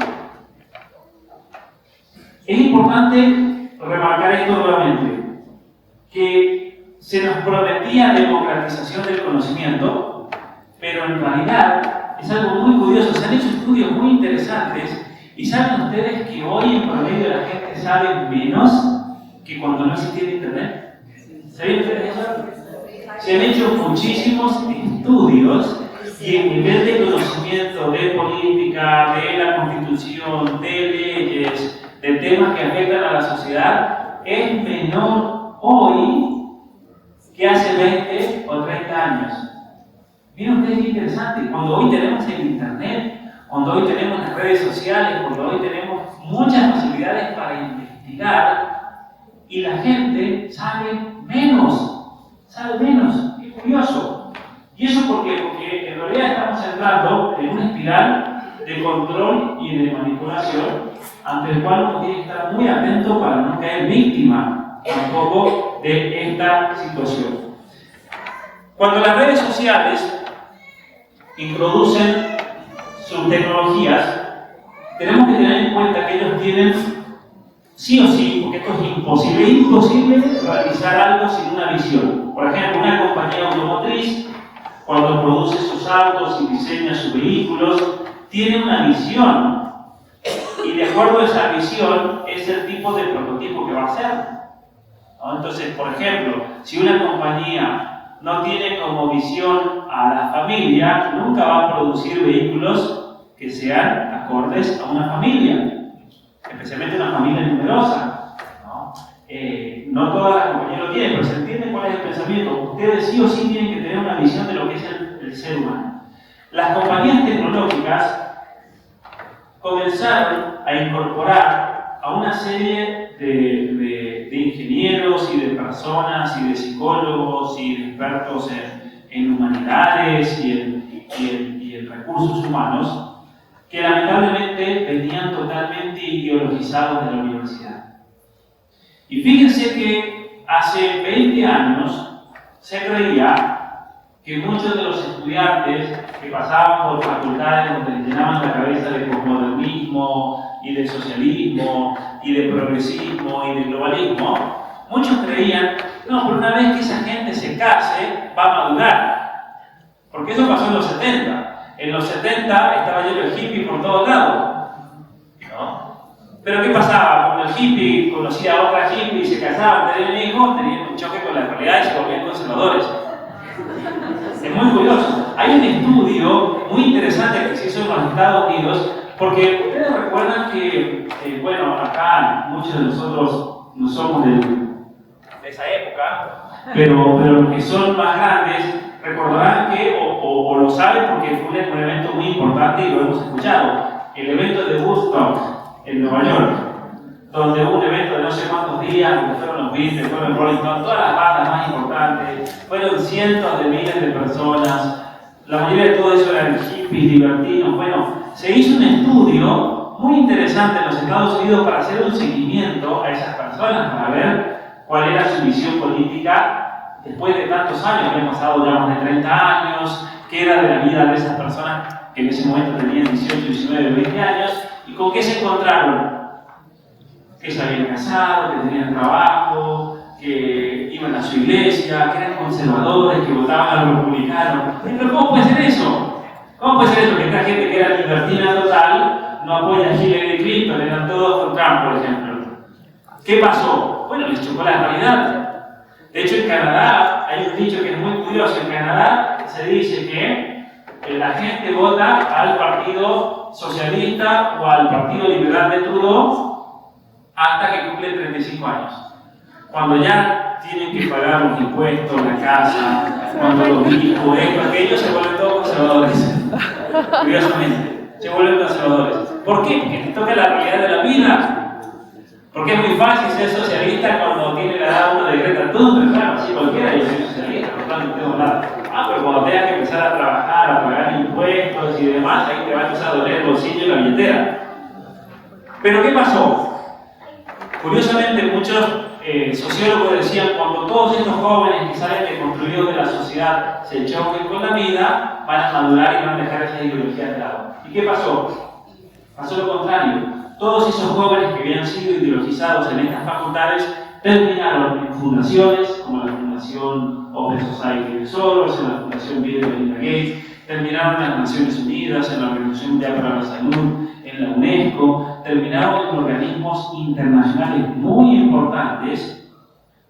es importante remarcar esto nuevamente, que se nos prometía democratización del conocimiento, pero en realidad es algo muy curioso. Se han hecho estudios muy interesantes y saben ustedes que hoy en promedio la gente sabe menos que cuando no existía internet. ¿Saben ustedes eso? Se han hecho muchísimos estudios y el nivel de conocimiento de política, de la constitución, de leyes, de temas que afectan a la sociedad es menor hoy que hace 20 o 30 años. Miren ustedes qué interesante, cuando hoy tenemos el internet, cuando hoy tenemos las redes sociales, cuando hoy tenemos muchas posibilidades para investigar, y la gente sabe menos. Es curioso. ¿Y eso por qué? Porque en realidad estamos entrando en una espiral de control y de manipulación ante el cual uno tiene que estar muy atento para no caer víctima tampoco de esta situación. Cuando las redes sociales introducen sus tecnologías, tenemos que tener en cuenta que ellos tienen sí o sí, porque esto es imposible realizar algo sin una visión. Por ejemplo, una compañía automotriz, cuando produce sus autos y diseña sus vehículos, tiene una visión. Y de acuerdo a esa visión, es el tipo de prototipo que va a hacer, ¿no? Entonces, por ejemplo, si una compañía no tiene como visión a la familia, nunca va a producir vehículos que sean acordes a una familia, especialmente una familia numerosa, ¿no? No todas las compañías lo tienen, pero se entiende cuál es el pensamiento. Ustedes sí o sí tienen que tener una visión de lo que es el ser humano. Las compañías tecnológicas comenzaron a incorporar a una serie de ingenieros y de personas y de psicólogos y de expertos en humanidades y en recursos humanos que lamentablemente venían totalmente ideologizados de la universidad. Y fíjense que hace 20 años se creía que muchos de los estudiantes que pasaban por facultades donde les llenaban la cabeza de posmodernismo y de socialismo y de progresismo y de globalismo, muchos creían, no, pero una vez que esa gente se case, va a madurar. Porque eso pasó en los 70. En los 70 estaba lleno de hippie por todos lados, ¿no? Pero ¿qué pasaba? Cuando el hippie conocía a otra hippie y se casaban, tenían hijos, tenían un choque con la realidad y se volvían conservadores. Es muy curioso. Hay un estudio muy interesante que se hizo en los Estados Unidos, porque ustedes recuerdan que, bueno, acá muchos de nosotros no somos de esa época, pero los que son más grandes recordarán que, o lo saben porque fue un evento muy importante y lo hemos escuchado, el evento de Woodstock en Nueva York, donde hubo un evento de no sé cuántos días, donde fueron los Beatles, fueron los Rolling Stones, todas las bandas más importantes, fueron cientos de miles de personas, la mayoría de todo eso eran hippies, libertinos. Bueno, se hizo un estudio muy interesante en los Estados Unidos para hacer un seguimiento a esas personas, para ver cuál era su visión política después de tantos años, habían pasado ya más de 30 años, qué era de la vida de esas personas que en ese momento tenían 18, 19, 20 años, y con qué se encontraron. Que se habían casado, que tenían trabajo, que iban a su iglesia, que eran conservadores, que votaban a los republicanos. Pero ¿cómo puede ser eso? ¿Cómo puede ser eso? Que esta gente que era libertina total no apoya a Hillary Clinton, eran todos con Trump, por ejemplo. ¿Qué pasó? Bueno, les chocó la realidad. De hecho, en Canadá hay un dicho que es muy curioso. En Canadá se dice que la gente vota al Partido Socialista o al Partido Liberal de Trudeau hasta que cumplen 35 años. Cuando ya tienen que pagar los impuestos, la casa, cuando los hijos, esto, aquello, se vuelven todos conservadores. Curiosamente, se vuelven conservadores. ¿Por qué? Porque te toca la realidad de la vida. Porque es muy fácil ser socialista cuando tiene la edad uno de Greta Thunberg, claro, así cualquiera yo soy socialista, por lo tanto no tengo nada. Pero cuando tengas que empezar a trabajar, a pagar impuestos y demás, ahí te va a empezar a doler el bolsillo y la billetera. Pero ¿qué pasó? Curiosamente, muchos sociólogos decían, cuando todos estos jóvenes que salen deconstruidos de la sociedad se choquen con la vida, van a madurar y van a dejar esas ideologías de lado. ¿Y qué pasó? Pasó lo contrario. Todos esos jóvenes que habían sido ideologizados en estas facultades terminaron en fundaciones, como la Fundación Open Society de Soros, en la Fundación Bill y Melinda Gates, terminaron en las Naciones Unidas, en la Organización Mundial para la Salud, en la UNESCO, terminaron en organismos internacionales muy importantes,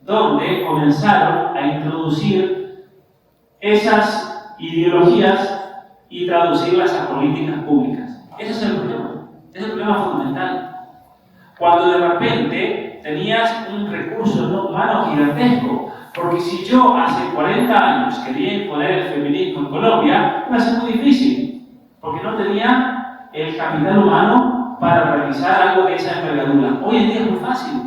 donde comenzaron a introducir esas ideologías y traducirlas a políticas públicas. Ese es el problema. Es el problema fundamental. Cuando de repente tenías un recurso humano gigantesco, porque si yo hace 40 años quería imponer el feminismo en Colombia, iba a ser muy difícil, porque no tenía el capital humano para realizar algo de esa envergadura. Hoy en día es muy fácil.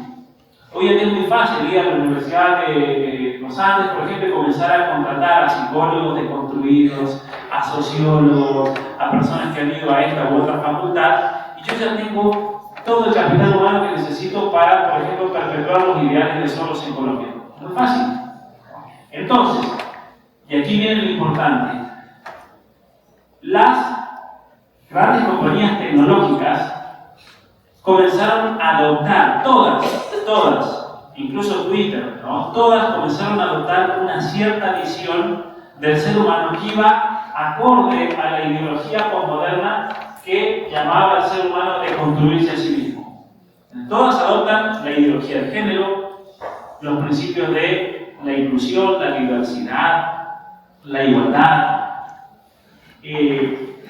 Hoy en día es muy fácil ir a la Universidad de los Andes, por ejemplo, y comenzar a contratar a psicólogos deconstruidos, a sociólogos, a personas que han ido a esta u otra facultad. Yo ya tengo todo el capital humano que necesito para, por ejemplo, perpetuar los ideales de Soros en Colombia. Muy fácil. Entonces, y aquí viene lo importante, las grandes compañías tecnológicas comenzaron a adoptar, todas, incluso Twitter, ¿no? Todas comenzaron a adoptar una cierta visión del ser humano que iba acorde a la ideología posmoderna que llamaba al ser humano de construirse a sí mismo. Todas adoptan la ideología de género, los principios de la inclusión, la diversidad, la igualdad,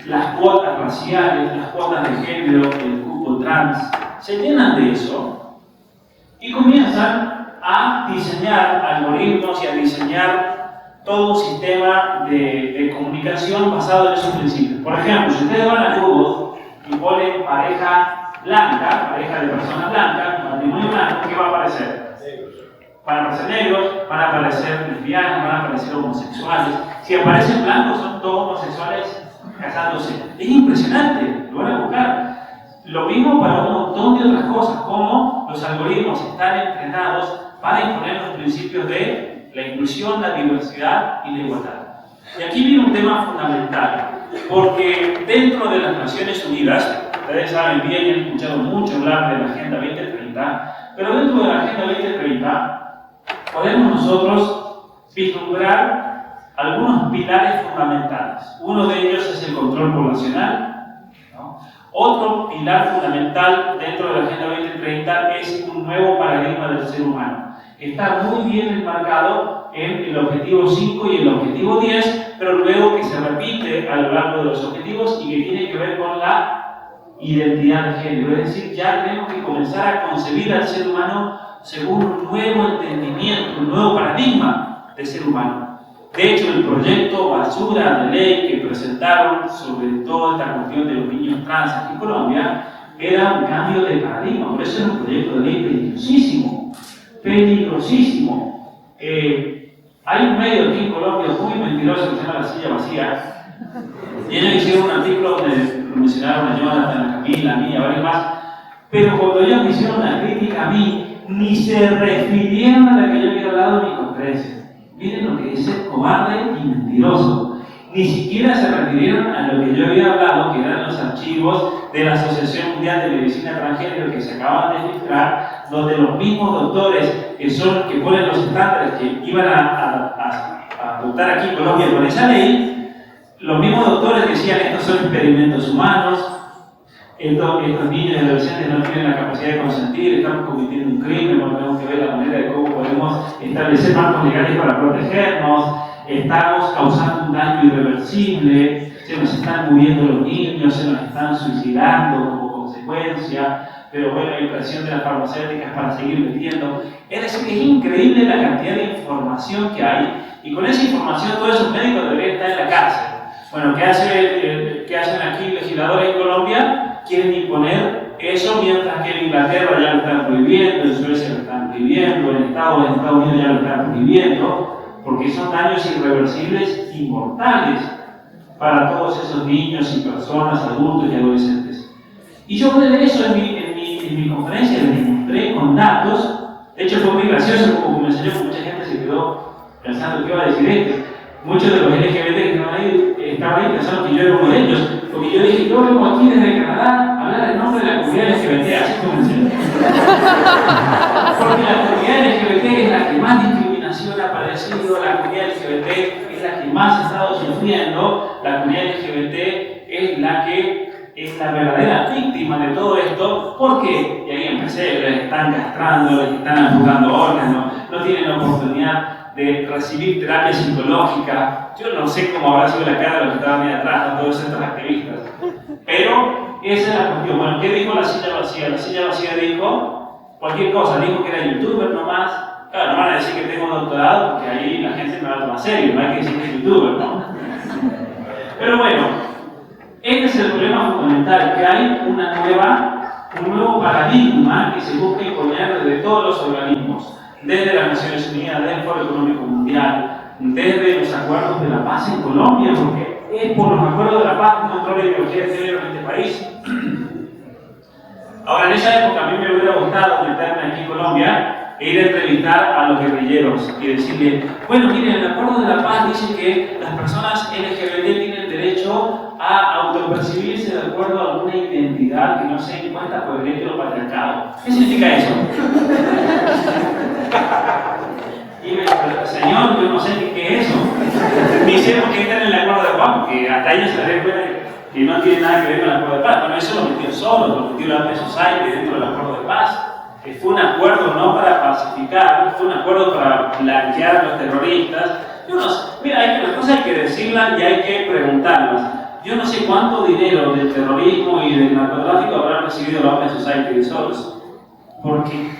las cuotas raciales, las cuotas de género, el cupo trans, se llenan de eso y comienzan a diseñar algoritmos y a diseñar todo un sistema de comunicación basado en esos principios. Por ejemplo, si ustedes van a Google y ponen pareja blanca, pareja de personas blancas, matrimonio blanco, ¿qué va a aparecer? Van a aparecer negros, van a aparecer lesbianas, van a aparecer homosexuales. Si aparecen blancos, son todos homosexuales casándose. Es impresionante, lo van a buscar. Lo mismo para un montón de otras cosas, como los algoritmos están entrenados para imponer los principios de la inclusión, la diversidad y la igualdad. Y aquí viene un tema fundamental, porque dentro de las Naciones Unidas, ustedes saben bien y han escuchado mucho hablar de la Agenda 2030, pero dentro de la Agenda 2030 podemos nosotros vislumbrar algunos pilares fundamentales. Uno de ellos es el control poblacional, ¿no? Otro pilar fundamental dentro de la Agenda 2030 es un nuevo paradigma del ser humano. Está muy bien enmarcado en el objetivo 5 y el objetivo 10, pero luego que se repite a lo largo de los objetivos y que tiene que ver con la identidad de género. Es decir, ya tenemos que comenzar a concebir al ser humano según un nuevo entendimiento, un nuevo paradigma de ser humano. De hecho, el proyecto basura de ley que presentaron sobre toda esta cuestión de los niños trans aquí en Colombia era un cambio de paradigma, por eso era un proyecto de ley peligrosísimo. Peligrosísimo. Hay un medio aquí en Colombia muy mentiroso que se llama La Silla Vacía, y ellos hicieron un artículo donde lo mencionaron a Jonathan, a Camila, a mí, a varios más, pero cuando ellos me hicieron una crítica a mí, ni se refirieron a la que yo había hablado en mi conferencia. Miren lo que dice, cobarde y mentiroso. Ni siquiera se refirieron a lo que yo había hablado, que eran los archivos de la Asociación Mundial de Medicina Transgénero que se acaban de filtrar, donde los mismos doctores que ponen los estándares que iban a adoptar aquí en Colombia con esa ley, los mismos doctores decían estos son experimentos humanos, estos niños y adolescentes no tienen la capacidad de consentir, estamos cometiendo un crimen, no tenemos que ver la manera de cómo podemos establecer marcos legales para protegernos, estamos causando un daño irreversible, se nos están muriendo los niños, se nos están suicidando como consecuencia, pero bueno, hay presión de las farmacéuticas para seguir vendiendo. Es decir, es increíble la cantidad de información que hay, y con esa información todos esos médicos deberían estar en la cárcel. Bueno, ¿qué hacen aquí legisladores en Colombia? Quieren imponer eso, mientras que en Inglaterra ya lo están prohibiendo, en Suecia lo están prohibiendo, en Estados Unidos ya lo están prohibiendo, porque son daños irreversibles y mortales para todos esos niños y personas, adultos y adolescentes. Y yo hablé de eso en mi conferencia, les mostré con datos. De hecho fue muy gracioso, como me enseñó, mucha gente se quedó pensando qué iba a decir Muchos de los LGBT que estaban ahí pensando que yo era uno de ellos, porque yo dije, yo vengo aquí desde Canadá a hablar en nombre de la comunidad LGBT, así como enseñé. Porque la comunidad LGBT es la que más discriminación ha padecido, la comunidad LGBT es la que más ha estado sufriendo, la comunidad LGBT es la que es la verdadera víctima de todo esto. ¿Por qué? Y ahí empecé, les están castrando, les están amputando órganos, no tienen oportunidad de recibir terapia psicológica. Yo no sé cómo habrá sido la cara de los que estaban ahí atrás, ¿no? Todos estos activistas. Pero esa es la cuestión. Bueno, ¿qué dijo La Silla Vacía? La Silla Vacía dijo cualquier cosa, dijo que era youtuber nomás. Claro, no van a decir que tengo doctorado, porque ahí la gente me va a tomar serio, no hay que decir que es youtuber, ¿no? Pero bueno, este es el problema fundamental, que hay un nuevo paradigma que se busca imponer desde todos los organismos, desde las Naciones Unidas, desde el Foro Económico Mundial, desde los acuerdos de la paz en Colombia, porque es por los acuerdos de la paz que controla la ideología de género en este país. Ahora, en esa época a mí me hubiera gustado meterme aquí en Colombia e ir a entrevistar a los guerrilleros y decirle, bueno, miren, el acuerdo de la paz dice que las personas LGBT tienen derecho derecho a autopercibirse de acuerdo a alguna identidad que no sea impuesta por el heteropatriarcado. ¿Qué significa eso? Y me dijo, Señor, yo no sé qué es eso. Me hicieron que están en el acuerdo de paz, porque hasta ellos se les cuenta que no tiene nada que ver con el acuerdo de paz. Bueno, eso lo metió solo, lo metió la Open Society dentro del acuerdo de paz. Fue un acuerdo no para pacificar, fue un acuerdo para blanquear a los terroristas. Yo no sé, mira, las cosas hay que decirlas y hay que preguntarlas. Yo no sé cuánto dinero del terrorismo y del narcotráfico habrá recibido la Open Society de Soros. ¿Por qué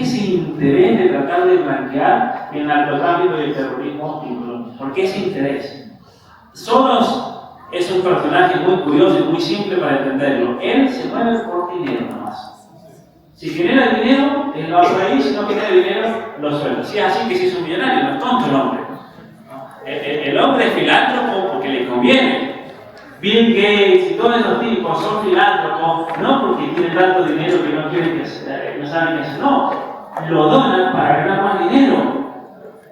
ese interés de tratar de blanquear el narcotráfico y el terrorismo en Colombia? ¿Por qué ese interés? Soros es un personaje muy curioso y muy simple para entenderlo. Él se mueve por dinero nomás. Si genera dinero, él lo va por ahí, si no genera dinero, lo suelta. Si es así que si es un millonario, no es tonto el hombre. El hombre es filántropo porque le conviene. Bill Gates y todos esos tipos son filántropos, no porque tienen tanto dinero que no quieren que no saben qué hacer, no, lo donan para ganar más dinero.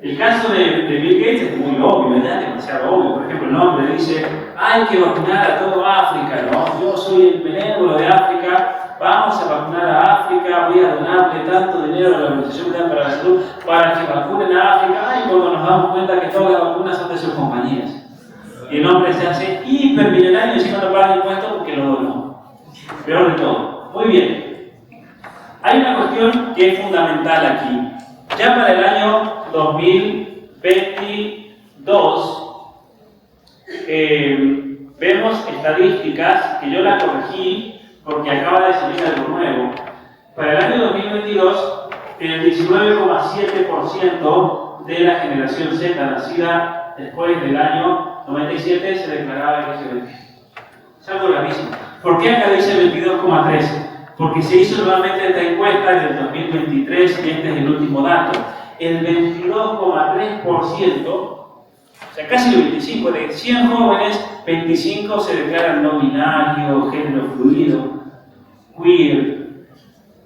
El caso de Bill Gates es muy obvio, ¿verdad? Demasiado obvio. Por ejemplo, el hombre dice, hay que vacunar a todo África, ¿no? Yo soy el benévolo de África, vamos a vacunar a África, voy a donarle tanto dinero a la Organización Mundial para la Salud para que vacunen a África, y cuando nos damos cuenta que todas las vacunas son de sus compañías. Y el hombre se hace hipermillonario y encima no paga impuestos porque lo donó. Peor de todo. Muy bien. Hay una cuestión que es fundamental aquí. Ya para el año 2022 vemos estadísticas que yo las corregí porque acaba de salir algo nuevo. Para el año 2022, el 19,7% de la generación Z nacida después del año 97 se declaraba LGBT. Es algo gravísimo. ¿Por qué acá dice 22,3? Porque se hizo nuevamente esta encuesta en el 2023 y este es el último dato. El 22,3%, o sea, casi el 25%, de 100 jóvenes, 25 se declaran no binario, género fluido, queer.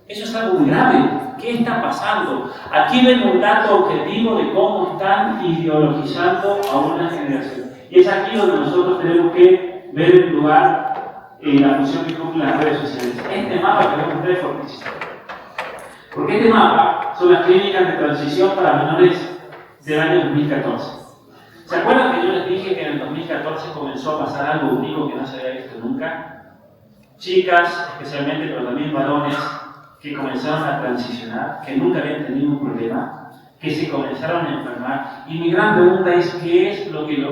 Eso es algo muy grave. ¿Qué está pasando? Aquí ven un dato objetivo de cómo están ideologizando a una generación. Y es aquí donde nosotros tenemos que ver el lugar y la función que cumplen las redes sociales. Este mapa que vemos es fortísimo. Porque este mapa son las clínicas de transición para menores del año 2014. ¿Se acuerdan que yo les dije que en el 2014 comenzó a pasar algo único que no se había visto nunca? Chicas, especialmente, pero también varones, que comenzaron a transicionar, que nunca habían tenido un problema, que se comenzaron a enfermar. Y mi gran pregunta es, ¿qué es lo que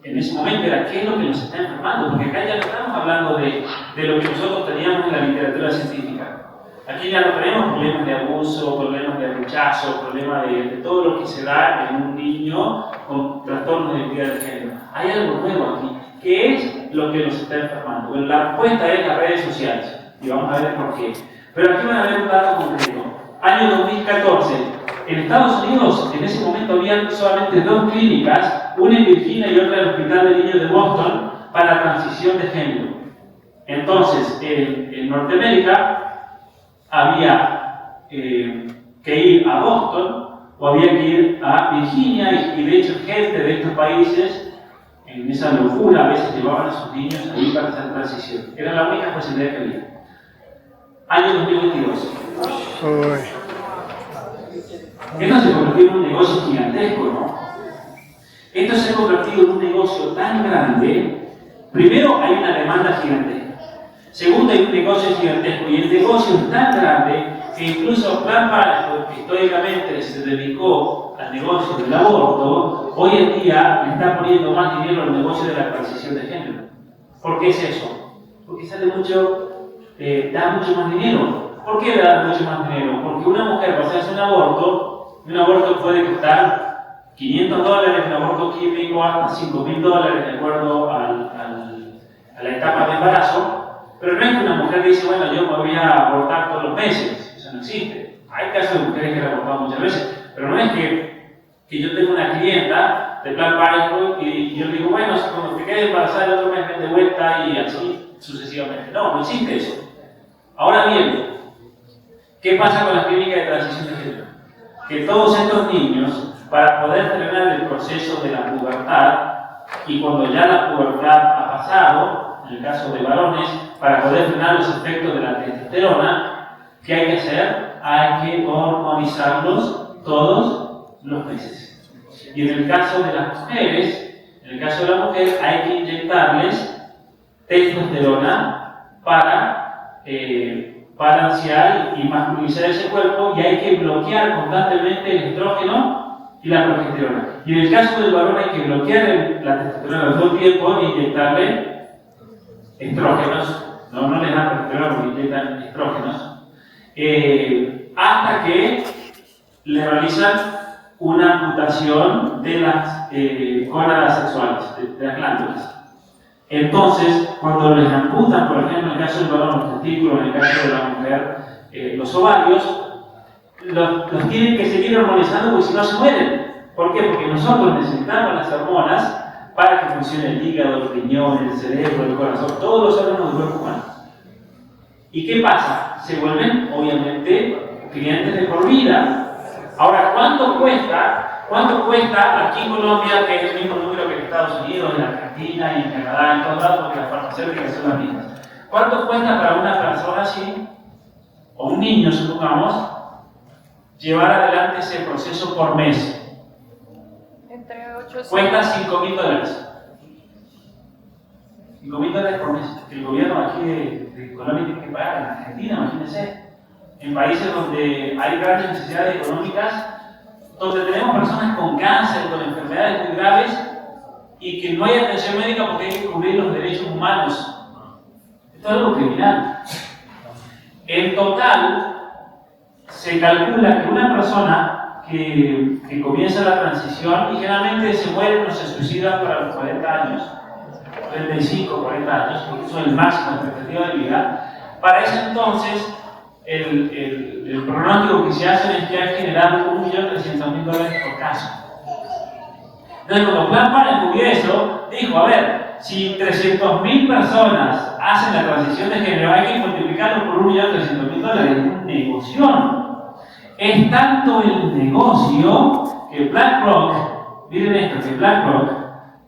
en ese momento era qué es lo que nos está enfermando? Porque acá ya no estamos hablando de lo que nosotros teníamos en la literatura científica. Aquí ya no tenemos problemas de abuso, problemas de rechazo, problemas de todo lo que se da en un niño con trastornos de identidad de género. Hay algo nuevo aquí. ¿Qué es lo que nos está enfermando? Bueno, la respuesta es las redes sociales. Y vamos a ver por qué. Pero aquí van a ver un dato concreto. Año 2014. En Estados Unidos, en ese momento había solamente 2 clínicas, una en Virginia y otra en el Hospital de Niños de Boston, para transición de género. Entonces, en Norteamérica había que ir a Boston o había que ir a Virginia y de hecho gente de estos países en esa locura a veces llevaban a sus niños ahí para hacer transición. Era la única posibilidad que había. Año 2022. Esto se convirtió en un negocio gigantesco, ¿no? Esto se ha convertido en un negocio tan grande. Primero, hay una demanda gigantesca. Segundo, hay un negocio gigantesco. Y el negocio es tan grande que incluso Planned Parenthood, que históricamente se dedicó al negocio del aborto, hoy en día le está poniendo más dinero al negocio de la transición de género. ¿Por qué es eso? Porque sale mucho, da mucho más dinero. ¿Por qué da mucho más dinero? Porque una mujer para hacerse un aborto puede costar $500, un aborto químico hasta $5,000 de acuerdo a la etapa de embarazo. Pero no es que una mujer dice, bueno, yo me voy a abortar todos los meses. Eso no existe. Hay casos de mujeres que han abortado muchas veces. Pero no es que yo tengo una clienta de Planned Parenthood y yo le digo, bueno, cuando te quedes embarazada el otro mes ven de vuelta y así sucesivamente. No existe eso. Ahora bien, ¿qué pasa con las clínicas de transición de género? Que todos estos niños, para poder terminar el proceso de la pubertad, y cuando ya la pubertad ha pasado, en el caso de varones, para poder frenar los efectos de la testosterona, ¿qué hay que hacer? Hay que hormonizarlos todos los meses. Y en el caso de las mujeres, hay que inyectarles testosterona para balancear y masculinizar ese cuerpo, y hay que bloquear constantemente el estrógeno y la progesterona. Y en el caso del varón hay que bloquear la testosterona todo el tiempo e inyectarle estrógenos. No les dan progesterona porque inyectan estrógenos. Hasta que le realizan una amputación de las gónadas sexuales, de las glándulas. Entonces, cuando les amputan, por ejemplo, en el caso del varón los testículos, en el caso de la mujer los ovarios, los tienen que seguir hormonizando porque si no se mueren. ¿Por qué? Porque nosotros necesitamos las hormonas para que funcione el hígado, el riñón, el cerebro, el corazón, todos los órganos del cuerpo humano. ¿Y qué pasa? Se vuelven, obviamente, clientes de por vida. Ahora, ¿cuánto cuesta? ¿Cuánto cuesta aquí en Colombia, que es el mismo número que en Estados Unidos, en Argentina y en Canadá, en todos lados, porque las farmacéuticas son las mismas? ¿Cuánto cuesta para una persona así, o un niño, supongamos, llevar adelante ese proceso por mes? Entre 800. Cuesta $5.000. $5.000 por mes. El gobierno aquí de Colombia tiene que pagar. En Argentina, imagínense. En países donde hay grandes necesidades económicas, donde tenemos personas con cáncer, con enfermedades muy graves, y que no hay atención médica porque hay que cubrir los derechos humanos. Esto es algo criminal. En total, se calcula que una persona que comienza la transición, y generalmente se mueren o se suicidan para los 40 años, 35, 40 años, porque eso es el máximo de expectativa de vida, para ese entonces el pronóstico que se hace es que hay generado $1.300.000 por caso. Entonces, cuando Plan Parenthood vio eso, dijo, a ver, si 300.000 personas hacen la transición de género, hay que multiplicarlo por $1.300.000. Es un negocio. Es tanto el negocio que BlackRock, miren esto, que BlackRock,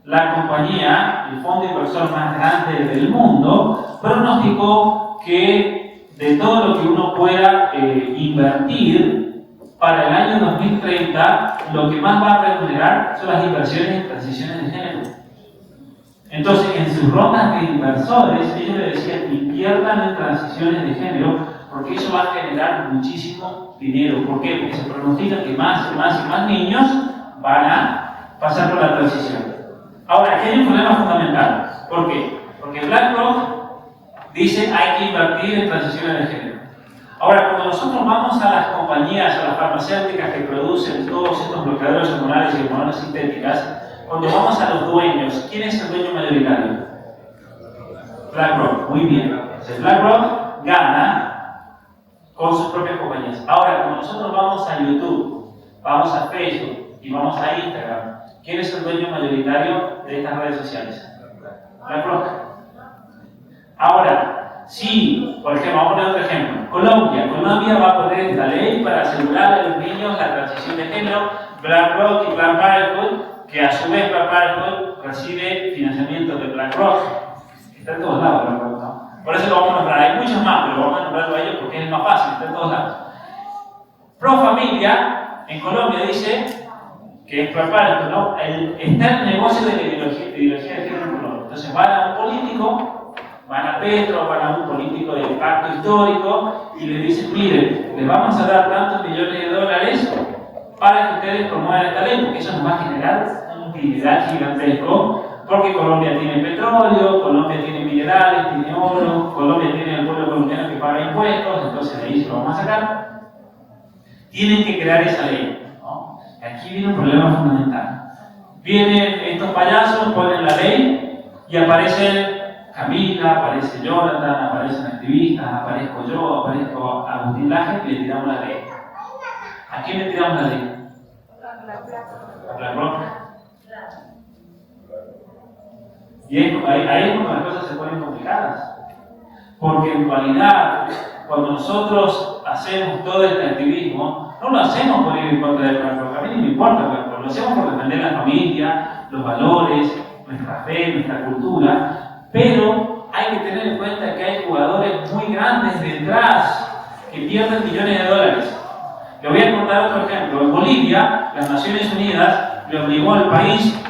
la compañía, el fondo inversor más grande del mundo, pronosticó que de todo lo que uno pueda invertir para el año 2030, lo que más va a remunerar son las inversiones en transiciones de género. Entonces, en sus rondas de inversores, ellos le decían, inviertan en transiciones de género, porque eso va a generar muchísimo dinero. ¿Por qué? Porque se pronostica que más y más y más niños van a pasar por la transición. Ahora, aquí hay un problema fundamental. ¿Por qué? Porque BlackRock dice hay que invertir en transiciones de género. Ahora, cuando nosotros vamos a las compañías, a las farmacéuticas que producen todos estos bloqueadores hormonales y hormonas sintéticas, cuando vamos a los dueños, ¿quién es el dueño mayoritario? BlackRock. Muy bien. Entonces, BlackRock gana con sus propias compañías. Ahora, cuando nosotros vamos a YouTube, vamos a Facebook y vamos a Instagram, ¿quién es el dueño mayoritario de estas redes sociales? BlackRock. Ahora, si, por ejemplo, vamos a poner otro ejemplo, Colombia va a poner esta ley para asegurar a los niños la transición de género, BlackRock y Plan Parenthood, que a su vez Plan Parenthood recibe financiamiento de BlackRock. Está en todos lados BlackRock, ¿no? Por eso lo vamos a nombrar. Hay muchos más, pero vamos a nombrarlo a ellos porque es más fácil, está en todos lados. Pro Familia, en Colombia, dice que es Plan Parenthood, ¿no? Está el negocio de la ideología de género en Colombia. Entonces van a un político, van a Petro, van a un político de impacto histórico y le dicen, miren, les vamos a dar tantos millones de dólares para que ustedes promuevan esta ley, porque eso nos va a generar un dineral gigantesco, porque Colombia tiene petróleo, Colombia tiene minerales, tiene oro, Colombia tiene el pueblo colombiano que paga impuestos, entonces de ahí se lo vamos a sacar. Tienen que crear esa ley, ¿no? Aquí viene un problema fundamental. Vienen estos payasos, ponen la ley y aparecen Camila, aparece Jonathan, aparecen activistas, aparezco yo, aparezco Agustín Laje y le tiramos la ley. ¿A quién le tiramos la ley? A BlackRock. Y ahí es cuando las cosas se ponen complicadas. Porque en realidad, cuando nosotros hacemos todo este activismo, no lo hacemos por ir en contra de BlackRock. A mí no me importa BlackRock, lo hacemos por defender la familia, los valores, nuestra fe, nuestra cultura, pero hay que tener en cuenta que hay jugadores muy grandes detrás que pierden millones de dólares. Le voy a contar otro ejemplo. En Bolivia, las Naciones Unidas le obligó al país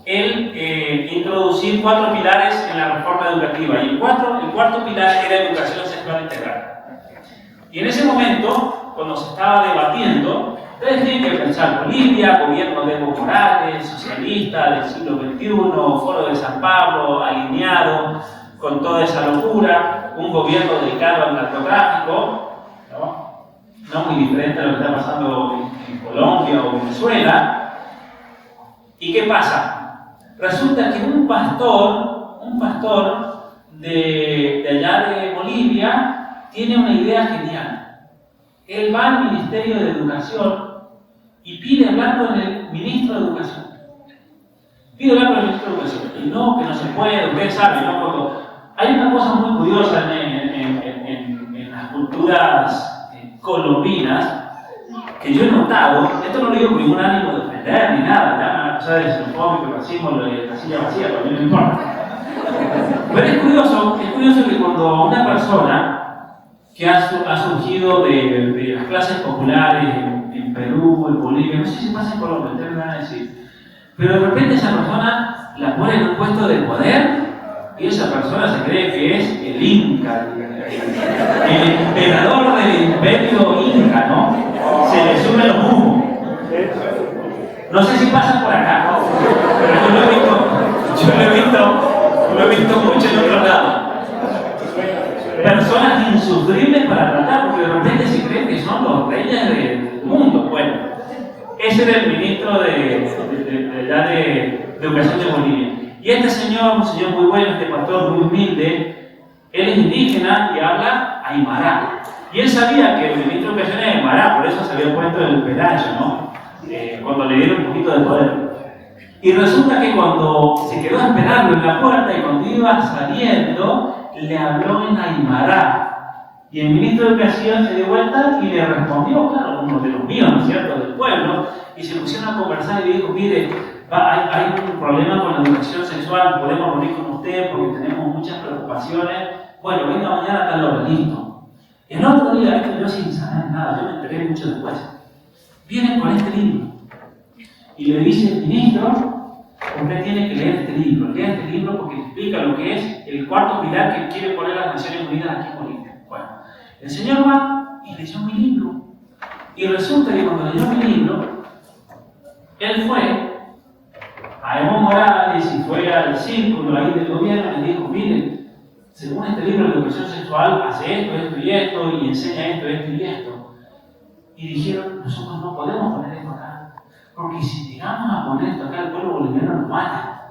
el introducir 4 pilares en la reforma educativa. Y el cuarto pilar era educación sexual integral. Y en ese momento, cuando se estaba debatiendo, ustedes tienen que pensar: Bolivia, gobierno de Evo Morales, socialista del siglo XXI, Foro de San Pablo, alineado con toda esa locura, un gobierno dedicado al narcotráfico, no muy diferente a lo que está pasando en Colombia o Venezuela. ¿Y qué pasa? Resulta que un pastor de allá de Bolivia tiene una idea genial. Él va al Ministerio de Educación y pide hablar con el ministro de Educación. Pide hablar con el ministro de Educación. Y no, que no se puede, ustedes saben, ¿no? Cuando hay una cosa muy curiosa en las culturas colombinas que yo he notado. Esto no lo digo con ningún ánimo de ofender ni nada, ya me acusar de xenofóbico, racismo, lo de casilla vacía, pero a mí no me importa. Pero es curioso que cuando una persona que ha surgido de las clases populares en Perú, en Bolivia, no sé si pasa en Colombia, ustedes me van a decir, pero de repente esa persona la pone en un puesto de poder y esa persona se cree que es el Inca, el emperador del imperio Inca, ¿no? Se le suben los humos. No sé si pasa por acá, pero yo lo he visto mucho en otros lados. Personas insufribles para tratar, porque de repente se creen que son los reyes del mundo. Bueno, ese era el ministro de Educación de Bolivia. Y este señor, un señor muy bueno, este pastor muy humilde, él es indígena y habla aymara. Y él sabía que el ministro de Educación era aymara, por eso se había puesto el pedacho, ¿no? Cuando le dieron un poquito de poder. Y resulta que cuando se quedó a esperarlo en la puerta y cuando iba saliendo, le habló en aymara. Y el ministro de Educación se dio vuelta y le respondió, claro, uno de los míos, ¿no es cierto?, del pueblo, y se pusieron a conversar y le dijo: mire, hay un problema con la educación sexual, podemos reunir con usted porque tenemos muchas preocupaciones. Bueno, venga mañana a tal hora, listo. Y el otro día, esto yo sin saber nada, yo me enteré mucho después, vienen con este libro y le dice el ministro: usted tiene que leer este libro, lea este libro porque explica lo que es el cuarto pilar que quiere poner las Naciones Unidas aquí en Bolivia. Bueno, el señor va y leyó mi libro, y resulta que cuando leyó mi libro, él fue a Evo Morales y fue al círculo ahí del gobierno y le dijo: miren, según este libro de educación sexual hace esto y enseña esto y esto. Y dijeron: nosotros no podemos poner esto acá, porque si llegamos a poner esto acá, el pueblo boliviano nos mata.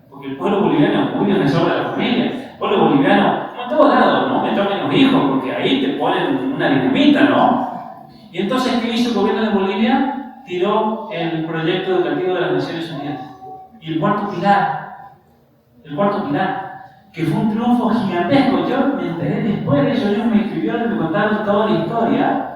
Porque el pueblo boliviano es muy defensor de la familia. El pueblo boliviano, como en todos lados, no me toquen los hijos, porque ahí te ponen una dinamita, ¿no? Y entonces, ¿qué hizo el gobierno de Bolivia? Tiró el proyecto educativo de las Naciones Unidas. Y el cuarto pilar, que fue un triunfo gigantesco. Yo me enteré después de eso, ellos me escribieron y me contaron toda la historia.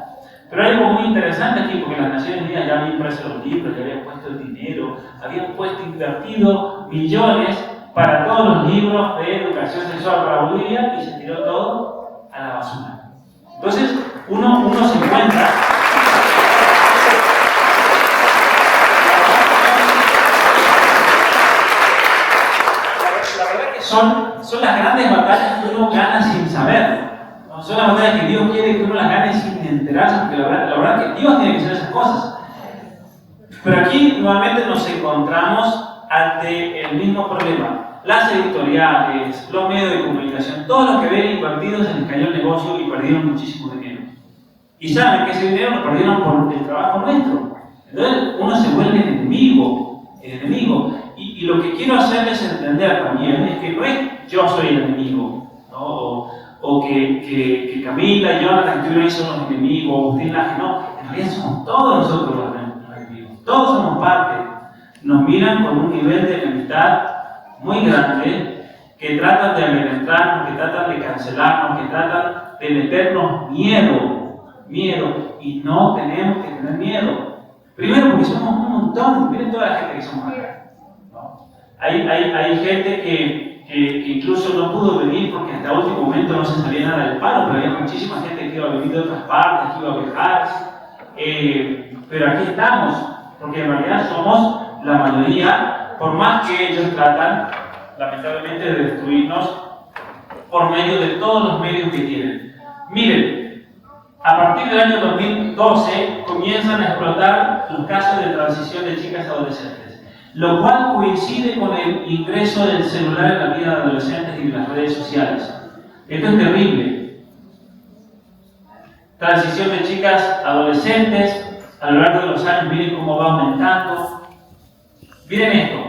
Pero hay algo muy interesante aquí, porque las Naciones Unidas ya habían impreso los libros, ya habían puesto el dinero, habían invertido millones para todos los libros de educación sexual para Bolivia y se tiró todo a la basura. Entonces, uno se encuentra. Son las grandes batallas que uno gana sin saber. ¿No? Son las batallas que Dios quiere que uno las gane sin enterarse, porque la verdad que Dios tiene que hacer esas cosas. Pero aquí nuevamente nos encontramos ante el mismo problema. Las editoriales, los medios de comunicación, todos los que ven invertidos se les cayó el negocio y perdieron muchísimo dinero. Y saben que ese dinero lo perdieron por el trabajo nuestro. Entonces uno se vuelve el enemigo. Y lo que quiero hacerles entender también es que no es yo soy el enemigo, ¿no? O que Camila y Jonathan que son los enemigos, o usted no, en realidad somos todos nosotros los enemigos, todos somos parte. Nos miran con un nivel de enemistad muy grande, que tratan de amedrentarnos, que tratan de cancelarnos, que tratan de meternos miedo, y no tenemos que tener miedo. Primero porque somos un montón, miren toda la gente que somos acá. Hay gente que incluso no pudo venir porque hasta último momento no se sabía nada del paro, pero había muchísima gente que iba a venir de otras partes, que iba a viajar. Pero aquí estamos, porque en realidad somos la mayoría, por más que ellos tratan, lamentablemente, de destruirnos por medio de todos los medios que tienen. Miren, a partir del año 2012 comienzan a explotar los casos de transición de chicas adolescentes, lo cual coincide con el ingreso del celular en la vida de adolescentes y de las redes sociales. Esto es terrible. Transición de chicas adolescentes, a lo largo de los años, miren cómo va aumentando. Miren esto.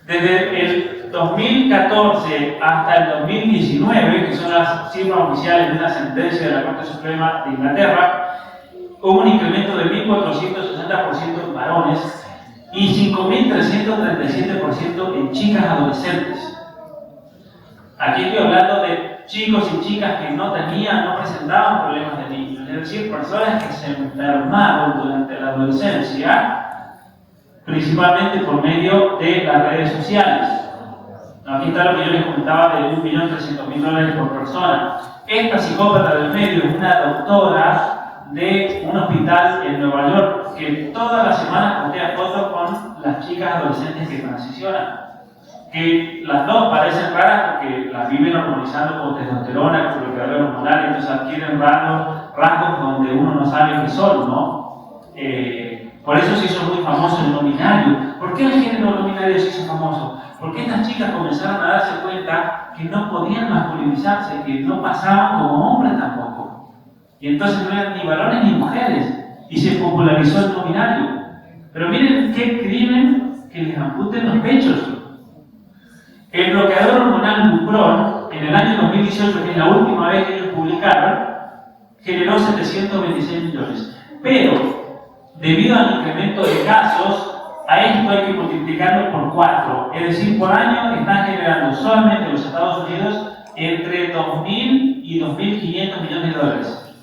Desde el 2014 hasta el 2019, que son las cifras oficiales de una sentencia de la Corte Suprema de Inglaterra, hubo un incremento de 1.460% en varones y 5.337% en chicas adolescentes. Aquí estoy hablando de chicos y chicas que no presentaban problemas de niños, es decir, personas que se enfermaron durante la adolescencia, principalmente por medio de las redes sociales. Aquí está lo que yo les comentaba de $1.300.000 por persona. Esta psicópata del medio es una doctora de un hospital en Nueva York que todas las semanas postea fotos con las chicas adolescentes que transicionan. Que las dos parecen raras porque las viven hormonizando con testosterona, con bloqueador hormonal, entonces adquieren rasgos donde uno no sabe qué son, ¿no? Por eso se hizo muy famoso el no binario. ¿Por qué el género no binario se hizo famoso? Porque estas chicas comenzaron a darse cuenta que no podían masculinizarse, que no pasaban como hombres tampoco. Y entonces no eran ni varones ni mujeres. Y se popularizó el no binario. Pero miren qué crimen que les amputen los pechos. El bloqueador hormonal Lupron, en el año 2018, que es la última vez que ellos publicaron, generó 726 millones. Pero, debido al incremento de casos, a esto hay que multiplicarlo por 4. Es decir, por año están generando solamente en los Estados Unidos entre 2.000 y 2.500 millones de dólares.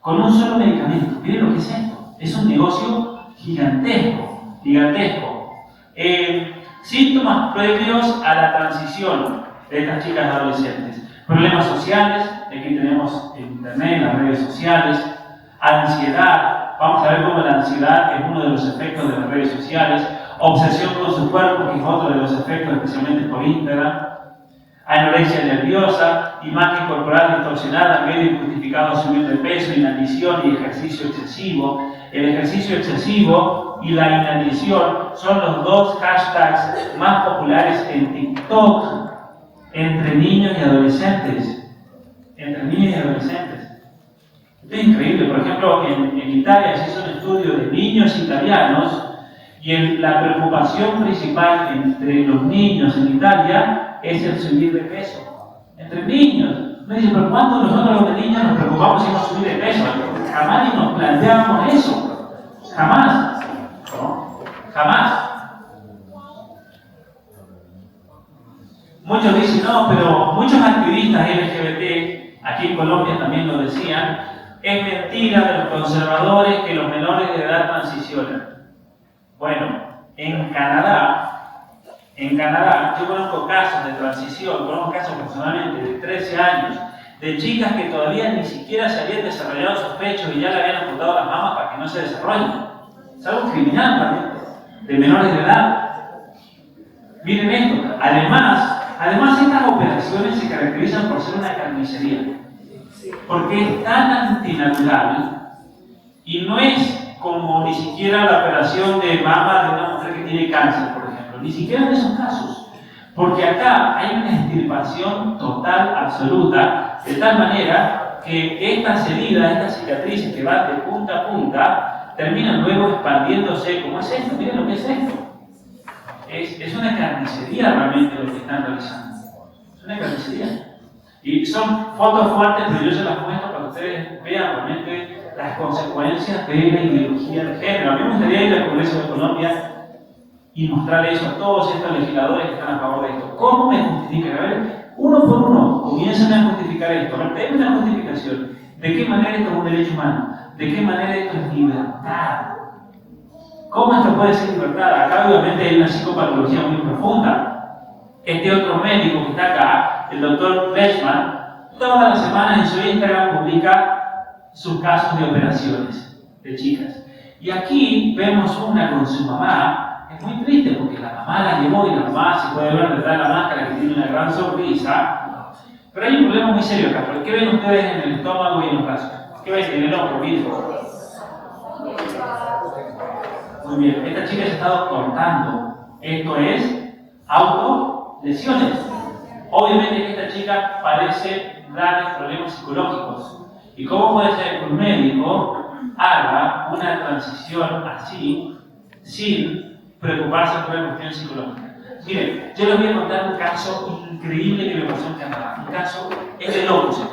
Con un solo medicamento. Miren lo que es esto. Es un negocio gigantesco. Síntomas previos a la transición de estas chicas adolescentes. Problemas sociales, aquí tenemos en internet, las redes sociales, ansiedad, vamos a ver cómo la ansiedad es uno de los efectos de las redes sociales, obsesión con su cuerpo, que es otro de los efectos, especialmente por Instagram, anorexia nerviosa, imagen corporal distorsionada, medio injustificado subir de peso, inanición y ejercicio excesivo. El ejercicio excesivo y la inanición son los dos hashtags más populares en TikTok entre niños y adolescentes. Esto es increíble. Por ejemplo, en Italia se hizo un estudio de niños italianos y la preocupación principal entre los niños en Italia es el subir de peso. Entre niños. Me dicen, pero ¿cuánto nosotros los de niños nos preocupamos si vamos a subir de peso? Jamás ni nos planteamos eso. Jamás. ¿No? Jamás. Muchos dicen, no, pero muchos activistas LGBT, aquí en Colombia también lo decían, es mentira de los conservadores que los menores de edad transicionan. Bueno, en Canadá, yo conozco casos de transición, conozco casos personalmente de 13 años, de chicas que todavía ni siquiera se habían desarrollado sus pechos y ya le habían amputado las mamas para que no se desarrollen. Es algo criminal realmente, de menores de edad. Miren esto, además estas operaciones se caracterizan por ser una carnicería, porque es tan antinatural y no es como ni siquiera la operación de mama de una mujer que tiene cáncer, por ejemplo, ni siquiera en esos casos, porque acá hay una extirpación total, absoluta, de tal manera que estas heridas, estas cicatrices que van de punta a punta, terminan luego expandiéndose. ¿Cómo es esto? Miren lo que es esto. Es una carnicería realmente lo que están realizando. Es una carnicería. Y son fotos fuertes, pero yo se las muestro para que ustedes vean realmente las consecuencias de la ideología de género. A mí me gustaría ir al Congreso de Colombia y mostrarle eso a todos estos legisladores que están a favor de esto. ¿Cómo me justifican? A ver, uno por uno, comiencen a justificar esto. Denme una justificación. ¿De qué manera esto es un derecho humano? ¿De qué manera esto es libertad? ¿Cómo esto puede ser libertad? Acá obviamente hay una psicopatología muy profunda. Este otro médico que está acá, el doctor Lechman, todas las semanas en su Instagram publica sus casos de operaciones de chicas. Y aquí vemos una con su mamá. Es muy triste porque la mamá la llevó y la mamá se puede ver detrás de la máscara que tiene una gran sonrisa. Pero hay un problema muy serio acá. ¿Qué ven ustedes en el estómago y en los brazos? ¿Qué ven en el hombro? Muy bien, esta chica se ha estado cortando. Esto es autolesiones. Obviamente que esta chica padece graves problemas psicológicos. ¿Y cómo puede ser que un médico haga una transición así sin preocuparse por la cuestión psicológica? Miren, yo les voy a contar un caso increíble que me pasó en Canadá. Un caso es de locos.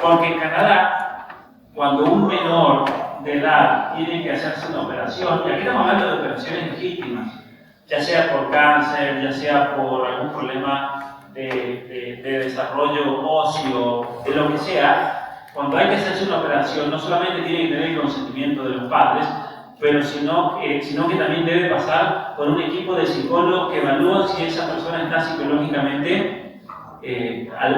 Porque en Canadá, cuando un menor de edad tiene que hacerse una operación, y aquí estamos hablando de operaciones legítimas, ya sea por cáncer, ya sea por algún problema de desarrollo óseo, de lo que sea, cuando hay que hacerse una operación, no solamente tiene que tener el consentimiento de los padres, pero sino que también debe pasar por un equipo de psicólogos que evalúan si esa persona está psicológicamente a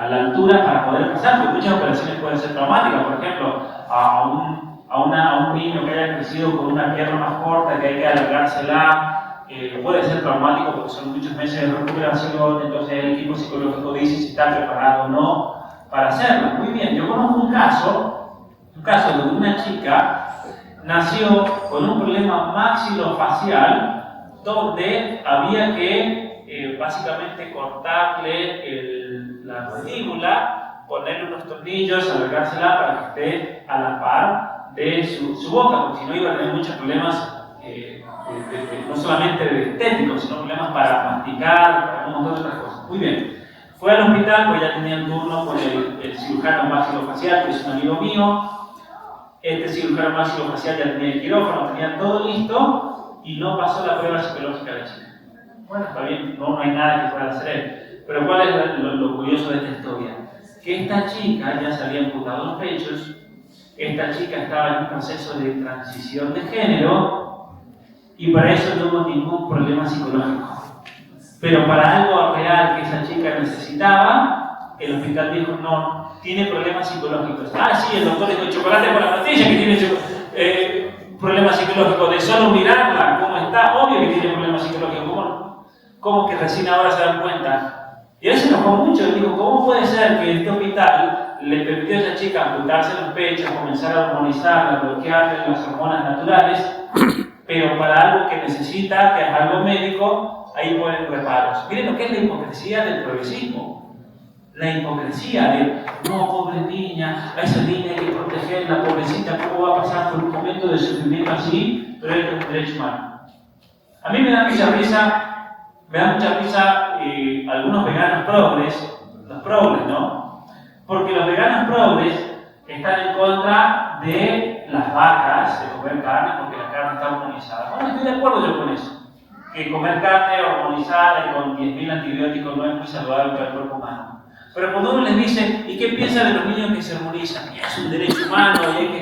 la altura para poder pasar, porque muchas operaciones pueden ser traumáticas. Por ejemplo, a un niño que haya crecido con una pierna más corta, que hay que alargársela, puede ser traumático porque son muchos meses de recuperación. Entonces el equipo psicológico dice si está preparado o no para hacerlo. Muy bien, yo conozco un caso donde una chica nació con un problema maxilofacial donde había que básicamente cortarle la mandíbula, ponerle unos tornillos, alargársela para que esté a la par de su boca, porque si no iba a tener muchos problemas, no solamente de estéticos, sino problemas para masticar, para un montón de otras cosas. Muy bien. Fue al hospital, pues ya tenía el turno con el cirujano maxilofacial, que es un amigo mío. Este cirujano maxilofacial ya tenía el quirófano, tenía todo listo y no pasó la prueba psicológica de la chica. Bueno, está bien, no hay nada que pueda hacer él. Pero ¿cuál es lo curioso de esta historia? Que esta chica ya se había amputado los pechos, esta chica estaba en un proceso de transición de género y para eso no hubo ningún problema psicológico. Pero para algo real que esa chica necesitaba, el hospital dijo no, tiene problemas psicológicos. Ah, sí, el doctor dijo chocolate por la pastilla que tiene problemas psicológicos. De solo mirarla, cómo está, obvio que tiene problemas psicológicos. ¿Cómo que recién ahora se dan cuenta? Y él se enojó mucho y dijo, ¿cómo puede ser que este hospital le permitió a esa chica amputarse los pechos, comenzar a hormonizarla, bloquearle las hormonas naturales, pero para algo que necesita, que es algo médico, ahí ponen reparos? Miren lo que es la hipocresía del progresismo. La hipocresía de, no, pobre niña, a esa niña hay que protegerla, pobrecita, ¿cómo va a pasar por un momento de sufrimiento así? Pero es un derecho humano. A mí me da mucha risa algunos veganos progres, los progres, ¿no? Porque los veganos progres están en contra de las vacas, de comer carne, porque la carne está hormonizada. Bueno, estoy de acuerdo yo con eso. Que comer carne hormonizada y con 10.000 antibióticos no es muy saludable para el cuerpo humano. Pero cuando uno les dice, ¿y qué piensa de los niños que se hormonizan? Es un derecho humano y hay que...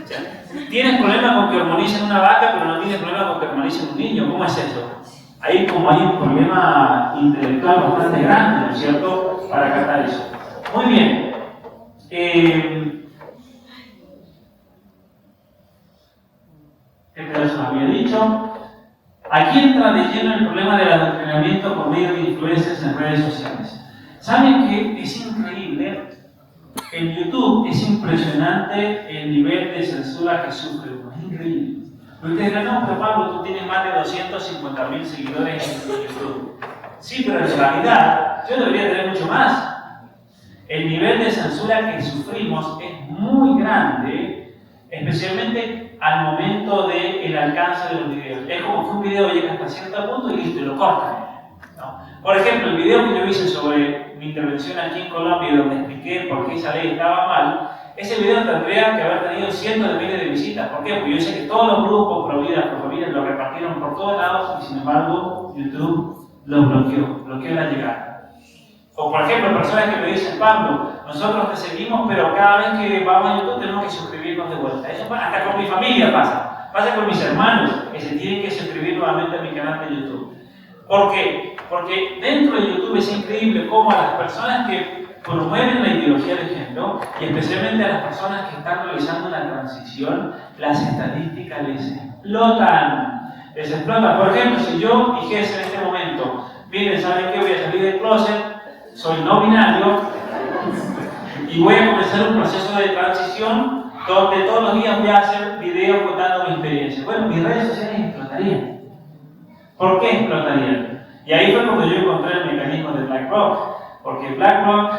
O sea, tienes problema con que hormonicen una vaca, pero no tienes problema con que hormonicen un niño. ¿Cómo es eso? Ahí como hay un problema intelectual bastante grande, ¿no es cierto?, para acatar eso. Muy bien. Esto ya se lo había dicho. Aquí entra de lleno el problema del adoctrinamiento por medio de influencias en redes sociales. ¿Saben que es increíble? En YouTube es impresionante el nivel de censura que sufre uno. Es increíble. Ustedes dirán, no, pero Pablo, tú tienes más de 250.000 seguidores en YouTube. Sí, pero en realidad yo debería tener mucho más. El nivel de censura que sufrimos es muy grande, especialmente al momento del alcance de los videos. Es como que un video llega hasta cierto punto y listo, lo cortan, ¿no? Por ejemplo, el video que yo hice sobre mi intervención aquí en Colombia, donde expliqué por qué esa ley estaba mal, ese video tendría que haber tenido cientos de miles de visitas. ¿Por qué? Porque yo sé que todos los grupos pro vida lo repartieron por todos lados y sin embargo YouTube los bloqueó la llegada. O por ejemplo, personas que me dicen, Pablo, nosotros te seguimos, pero cada vez que vamos a YouTube tenemos que suscribirnos de vuelta. Eso hasta con mi familia pasa. Pasa con mis hermanos, que se tienen que suscribir nuevamente a mi canal de YouTube. ¿Por qué? Porque dentro de YouTube es increíble cómo a las personas que promueven la ideología de género, y especialmente a las personas que están realizando una transición, las estadísticas les explotan. Les explotan. Por ejemplo, si yo dijese en este momento, miren, ¿saben qué? Voy a salir del closet, soy no binario, y voy a comenzar un proceso de transición donde todos los días voy a hacer videos contando mi experiencia. Bueno, mis redes sociales explotarían. ¿Por qué explotarían? Y ahí fue cuando yo encontré el mecanismo de BlackRock, porque BlackRock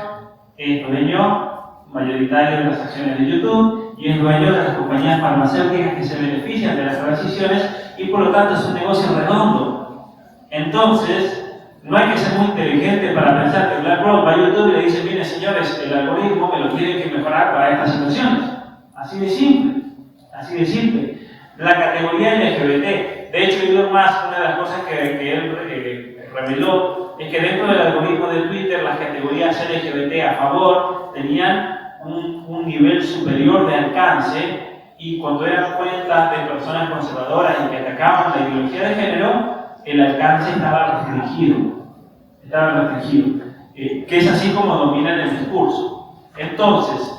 es dueño mayoritario de las acciones de YouTube y es dueño de las compañías farmacéuticas que se benefician de las transiciones y por lo tanto es un negocio redondo. Entonces, no hay que ser muy inteligente para pensar que BlackRock va a YouTube y le dice, mire señores, el algoritmo me lo tiene que mejorar para estas situaciones. Así de simple, así de simple. La categoría LGBT, de hecho Elon Musk, una de las cosas que él reveló es que dentro del algoritmo de Twitter las categorías LGBT a favor tenían un nivel superior de alcance y cuando eran cuentas de personas conservadoras y que atacaban la ideología de género, el alcance estaba restringido. Que es así como dominan el discurso. Entonces,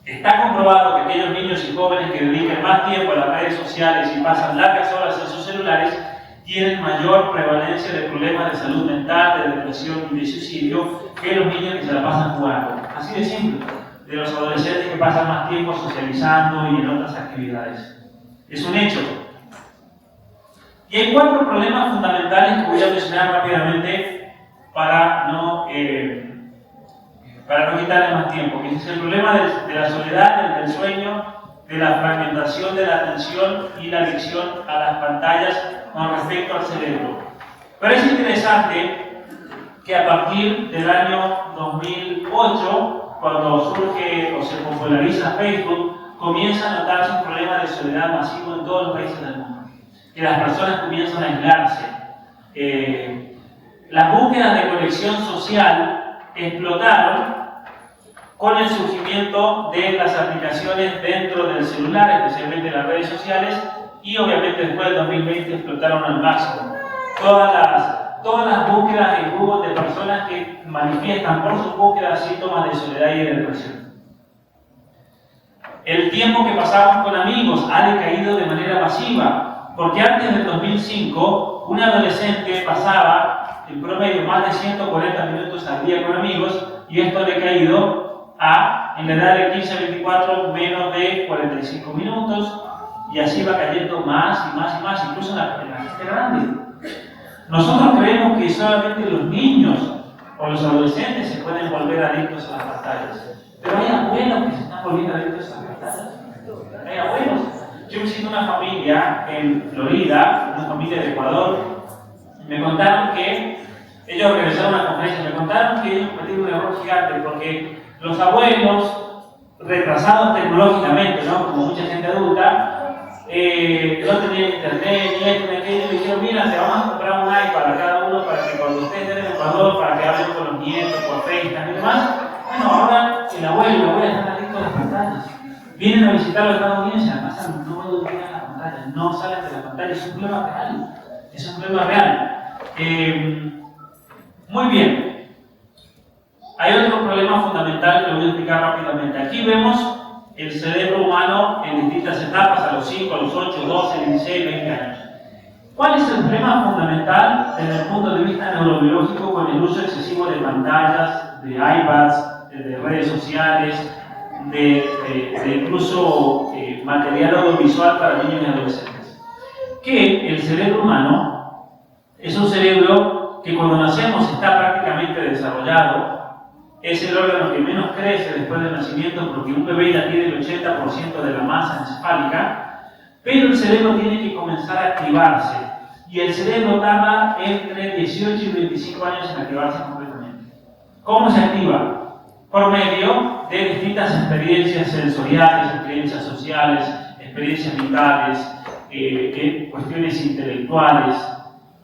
está comprobado que aquellos niños y jóvenes que dedican más tiempo a las redes sociales y pasan largas horas en sus celulares tienen mayor prevalencia de problemas de salud mental, de depresión y de suicidio que los niños que se la pasan jugando. Así de simple. De los adolescentes que pasan más tiempo socializando y en otras actividades. Es un hecho. Y hay 4 problemas fundamentales que voy a mencionar rápidamente para no quitarle más tiempo, que es el problema de la soledad, del sueño, de la fragmentación de la atención y la adicción a las pantallas con respecto al cerebro. Pero es interesante que a partir del año 2008, cuando surge o se populariza Facebook, comienza a notarse un problema de soledad masivo en todos los países del mundo, que las personas comienzan a aislarse. Las búsquedas de conexión social explotaron con el surgimiento de las aplicaciones dentro del celular, especialmente las redes sociales, y obviamente después del 2020 explotaron al máximo. Todas las búsquedas en Google de personas que manifiestan por sus búsquedas síntomas de soledad y de depresión. El tiempo que pasamos con amigos ha decaído de manera masiva, porque antes del 2005, un adolescente pasaba en promedio más de 140 minutos al día con amigos, y esto ha decaído en la edad de 15 a 24 menos de 45 minutos, y así va cayendo más y más y más, incluso en la gente grande. Nosotros creemos que solamente los niños o los adolescentes se pueden volver adictos a las pantallas, pero hay abuelos que se están volviendo adictos a las pantallas. Hay abuelos. Yo visité una familia en Florida, una familia de Ecuador, y me contaron que ellos regresaron a una conferencia, me contaron que ellos cometieron un error gigante porque los abuelos, retrasados tecnológicamente, ¿no? Como mucha gente adulta, no tenían internet, ni esto, ni aquello, y dijeron, mira, te vamos a comprar un iPad a cada uno para que cuando ustedes estén en Ecuador, para que hablen con los nietos, por FaceTime y demás. Bueno, ahora el abuelo y la abuela están adictos a las pantallas. Vienen a visitar a los estadounidenses, además no dominan las pantallas, no salen de la pantalla, es un problema real. Es un problema real. Muy bien. Hay otro problema fundamental que voy a explicar rápidamente. Aquí vemos el cerebro humano en distintas etapas, a los 5, a los 8, 12, 16, 20 años. ¿Cuál es el problema fundamental desde el punto de vista neurobiológico con el uso excesivo de pantallas, de iPads, de redes sociales, de incluso material audiovisual para niños y adolescentes? Que el cerebro humano es un cerebro que cuando nacemos está prácticamente desarrollado. Es el órgano que menos crece después del nacimiento porque un bebé ya tiene el 80% de la masa encefálica, pero el cerebro tiene que comenzar a activarse y el cerebro tarda entre 18 y 25 años en activarse completamente. ¿Cómo se activa? Por medio de distintas experiencias sensoriales, experiencias sociales, experiencias vitales, cuestiones intelectuales,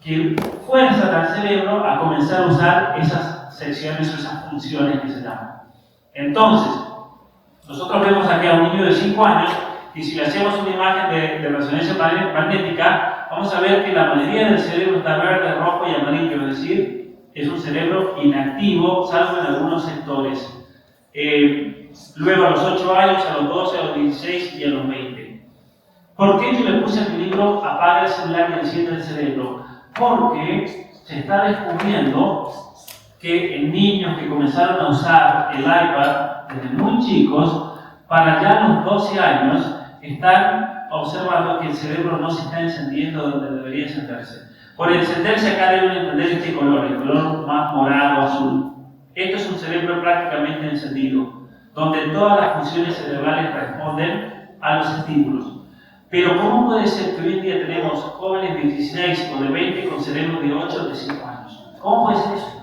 que fuerzan al cerebro a comenzar a usar esas secciones o esas funciones que se llaman. Entonces, nosotros vemos aquí a un niño de 5 años Y si le hacemos una imagen de resonancia magnética, vamos a ver que la mayoría del cerebro está verde, rojo y amarillo, es decir, es un cerebro inactivo, salvo en algunos sectores. Luego a los 8 años, a los 12, a los 16 y a los 20. ¿Por qué yo le puse en mi libro Apaga el celular y enciende el cerebro? Porque se está descubriendo que en niños que comenzaron a usar el iPad desde muy chicos, para ya a los 12 años, están observando que el cerebro no se está encendiendo donde debería encenderse. Por encenderse acá deben entender este color, el color más morado, azul. Esto es un cerebro prácticamente encendido, donde todas las funciones cerebrales responden a los estímulos. Pero ¿cómo puede ser que hoy en día tenemos jóvenes de 16 o de 20 con cerebros de 8 o de 5 años? ¿Cómo puede ser eso?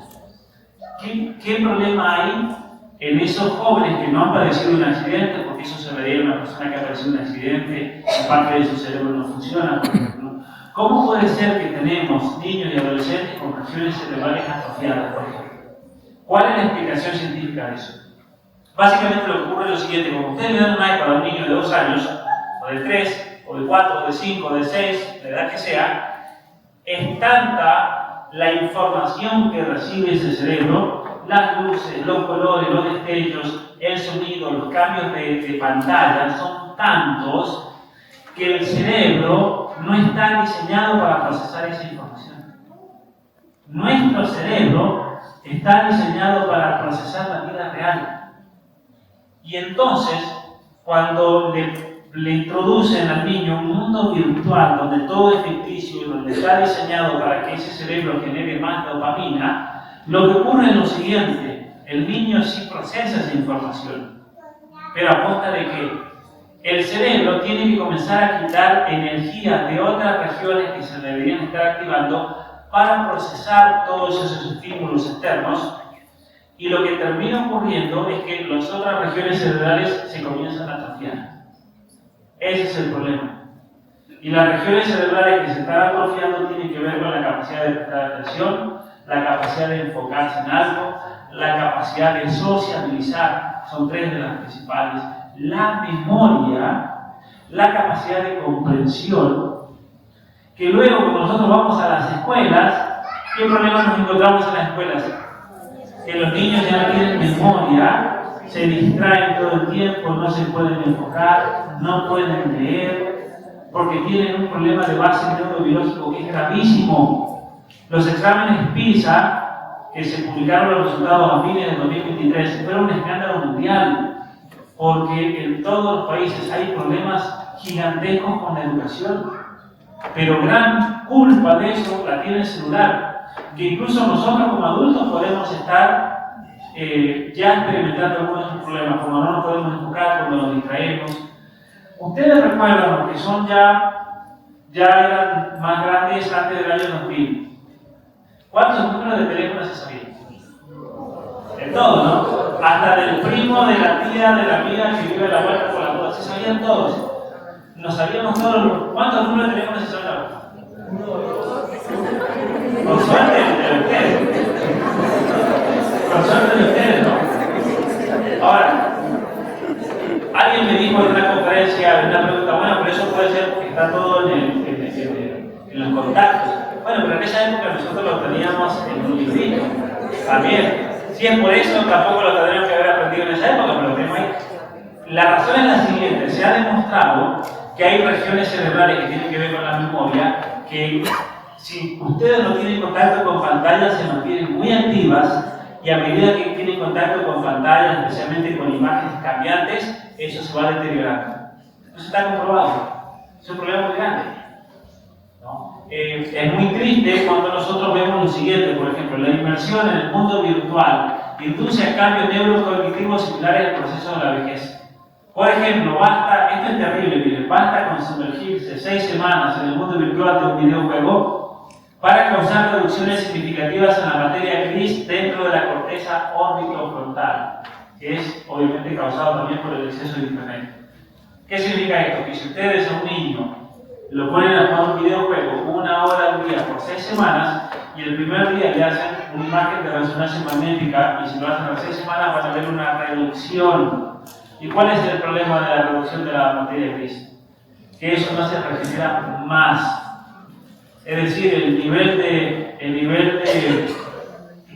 ¿Qué problema hay en esos jóvenes que no han padecido un accidente? Porque eso se vería en una persona que ha padecido un accidente y parte de su cerebro no funciona, por ejemplo. ¿Cómo puede ser que tenemos niños y adolescentes con regiones cerebrales atrofiadas, por ejemplo? ¿Cuál es la explicación científica de eso? Básicamente lo que ocurre es lo siguiente: como ustedes le dan un iPad a un niño de 2 años, o de 3, o de 4, o de 5, o de 6, la edad que sea, es tanta la información que recibe ese cerebro, las luces, los colores, los destellos, el sonido, los cambios de pantalla, son tantos que el cerebro no está diseñado para procesar esa información. Nuestro cerebro está diseñado para procesar la vida real. Y entonces, cuando le introducen al niño un mundo virtual donde todo es ficticio y donde está diseñado para que ese cerebro genere más dopamina, lo que ocurre es lo siguiente: el niño sí procesa esa información, pero a costa de que el cerebro tiene que comenzar a quitar energía de otras regiones que se deberían estar activando para procesar todos esos estímulos externos, y lo que termina ocurriendo es que las otras regiones cerebrales se comienzan a atrofiar. Ese es el problema. Y las regiones cerebrales que se están atrofiando tienen que ver con la capacidad de prestar atención, la capacidad de enfocarse en algo, la capacidad de sociabilizar, son 3 de las principales, la memoria, la capacidad de comprensión, que luego cuando nosotros vamos a las escuelas, ¿qué problemas nos encontramos en las escuelas? Que los niños ya no tienen memoria, se distraen todo el tiempo, no se pueden enfocar, no pueden leer, porque tienen un problema de base neurobiológico que es gravísimo. Los exámenes PISA, que se publicaron los resultados a fines de 2023, fueron un escándalo mundial, porque en todos los países hay problemas gigantescos con la educación, pero gran culpa de eso la tiene el celular, que incluso nosotros como adultos podemos estar ya experimentando algunos de estos problemas, cuando no nos podemos enfocar, cuando nos distraemos. Ustedes recuerdan, porque son ya eran más grandes antes del año 2000, ¿cuántos números de teléfono se sabían? De todo, ¿no? Hasta del primo, de la tía, de la amiga que vive a la vuelta por la boda, se sabían todos. Nos sabíamos todos. ¿Cuántos números de teléfono se sabían? Con suerte de ustedes. Con suerte de ustedes, ¿no? Ahora, alguien me dijo en una conferencia, en una pregunta: bueno, pero eso puede ser porque está todo en los contactos. Bueno, pero en esa época nosotros lo teníamos en un librito. También. Si es por eso, tampoco lo tendríamos que haber aprendido en esa época, pero lo tenemos ahí. La razón es la siguiente: se ha demostrado que hay regiones cerebrales que tienen que ver con la memoria, que si ustedes no tienen contacto con pantallas, se mantienen muy activas, y a medida que tienen contacto con pantallas, especialmente con imágenes cambiantes, eso se va deteriorando. Eso está comprobado. Es un problema muy grande, ¿no? Es muy triste cuando nosotros vemos lo siguiente: por ejemplo, la inmersión en el mundo virtual induce a cambios neurocognitivos similares al proceso de la vejez. Por ejemplo, esto es terrible, miren, basta con sumergirse 6 semanas en el mundo virtual de un videojuego para causar reducciones significativas en la materia gris dentro de la corteza órbito-frontal, que es obviamente causado también por el exceso de internet. ¿Qué significa esto? Que si ustedes a un niño lo ponen a jugar un videojuego 1 hora al día por 6 semanas, y el primer día le hacen una imagen de resonancia magnética, y si lo hacen a las 6 semanas van a ver una reducción. ¿Y cuál es el problema de la reducción de la materia gris? Que eso no se regenera más. Es decir, el nivel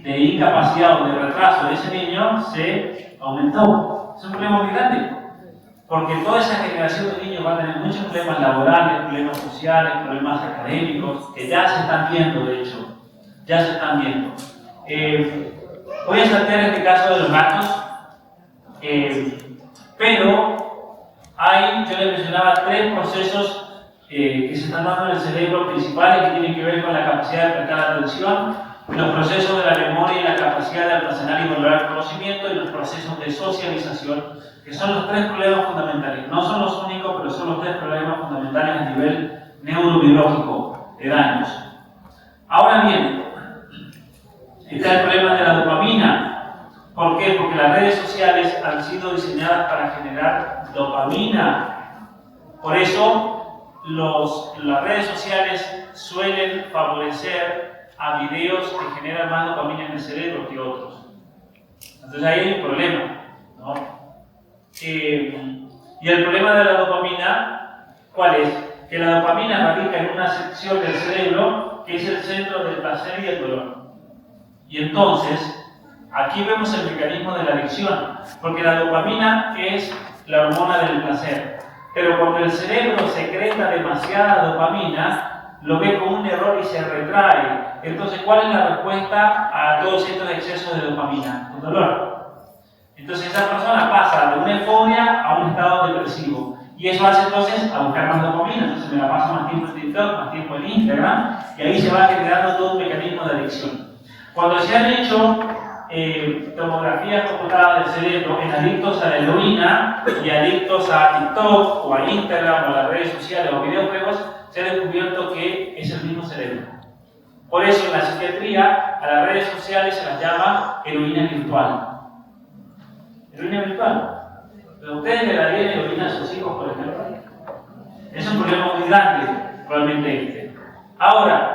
de incapacidad o de retraso de ese niño se aumentó. Es un problema muy grande. Porque toda esa generación de niños va a tener muchos problemas laborales, problemas sociales, problemas académicos, que ya se están viendo, de hecho. Ya se están viendo. Voy a saltear este caso de los gatos, pero yo les mencionaba 3 procesos que se están dando en el cerebro principales que tienen que ver con la capacidad de prestar atención, los procesos de la memoria y la capacidad de almacenar y valorar el conocimiento y los procesos de socialización, que son los 3 problemas fundamentales. No son los únicos, pero son los 3 problemas fundamentales a nivel neurobiológico de daños. Ahora bien, está el problema de la dopamina. ¿Por qué? Porque las redes sociales han sido diseñadas para generar dopamina. Por eso, las redes sociales suelen favorecer a videos que generan más dopamina en el cerebro que otros. Entonces ahí hay un problema, ¿no? Y el problema de la dopamina, ¿cuál es? Que la dopamina radica en una sección del cerebro que es el centro del placer y el dolor. Y entonces, aquí vemos el mecanismo de la adicción, porque la dopamina es la hormona del placer. Pero cuando el cerebro secreta demasiada dopamina, lo ve como un error y se retrae. Entonces, ¿cuál es la respuesta a todos estos excesos de dopamina? El dolor. Entonces, esa persona pasa de una euforia a un estado depresivo. Y eso hace entonces a buscar más dopamina. Entonces, me la paso más tiempo en TikTok, más tiempo en Instagram, y ahí se va generando todo un mecanismo de adicción. Cuando se han hecho tomografías computadas del cerebro en adictos a la heroína y adictos a TikTok o a Instagram o a las redes sociales o videojuegos, se ha descubierto que es el mismo cerebro. Por eso en la psiquiatría a las redes sociales se las llama heroína virtual. Heroína virtual. ¿Pero ustedes le darían heroína a sus hijos, por ejemplo? Es un problema muy grande, realmente. Ahora,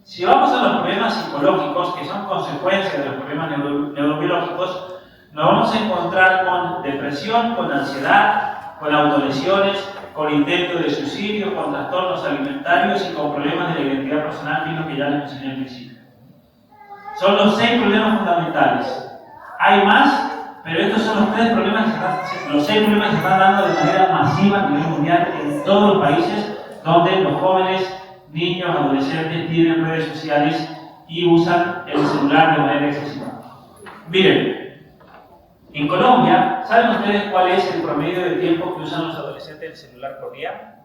si vamos a los problemas psicológicos, que son consecuencias de los problemas neurobiológicos, nos vamos a encontrar con depresión, con ansiedad, con autolesiones, con intentos de suicidio, con trastornos alimentarios y con problemas de la identidad personal, que es lo que ya les mencioné al principio. Son los 6 problemas fundamentales. Hay más, pero estos son los 6 problemas que se están dando de manera masiva a nivel mundial en todos los países donde los jóvenes, niños, adolescentes tienen redes sociales y usan el celular de manera excesiva. Miren, en Colombia, ¿saben ustedes cuál es el promedio de tiempo que usan los adolescentes el celular por día?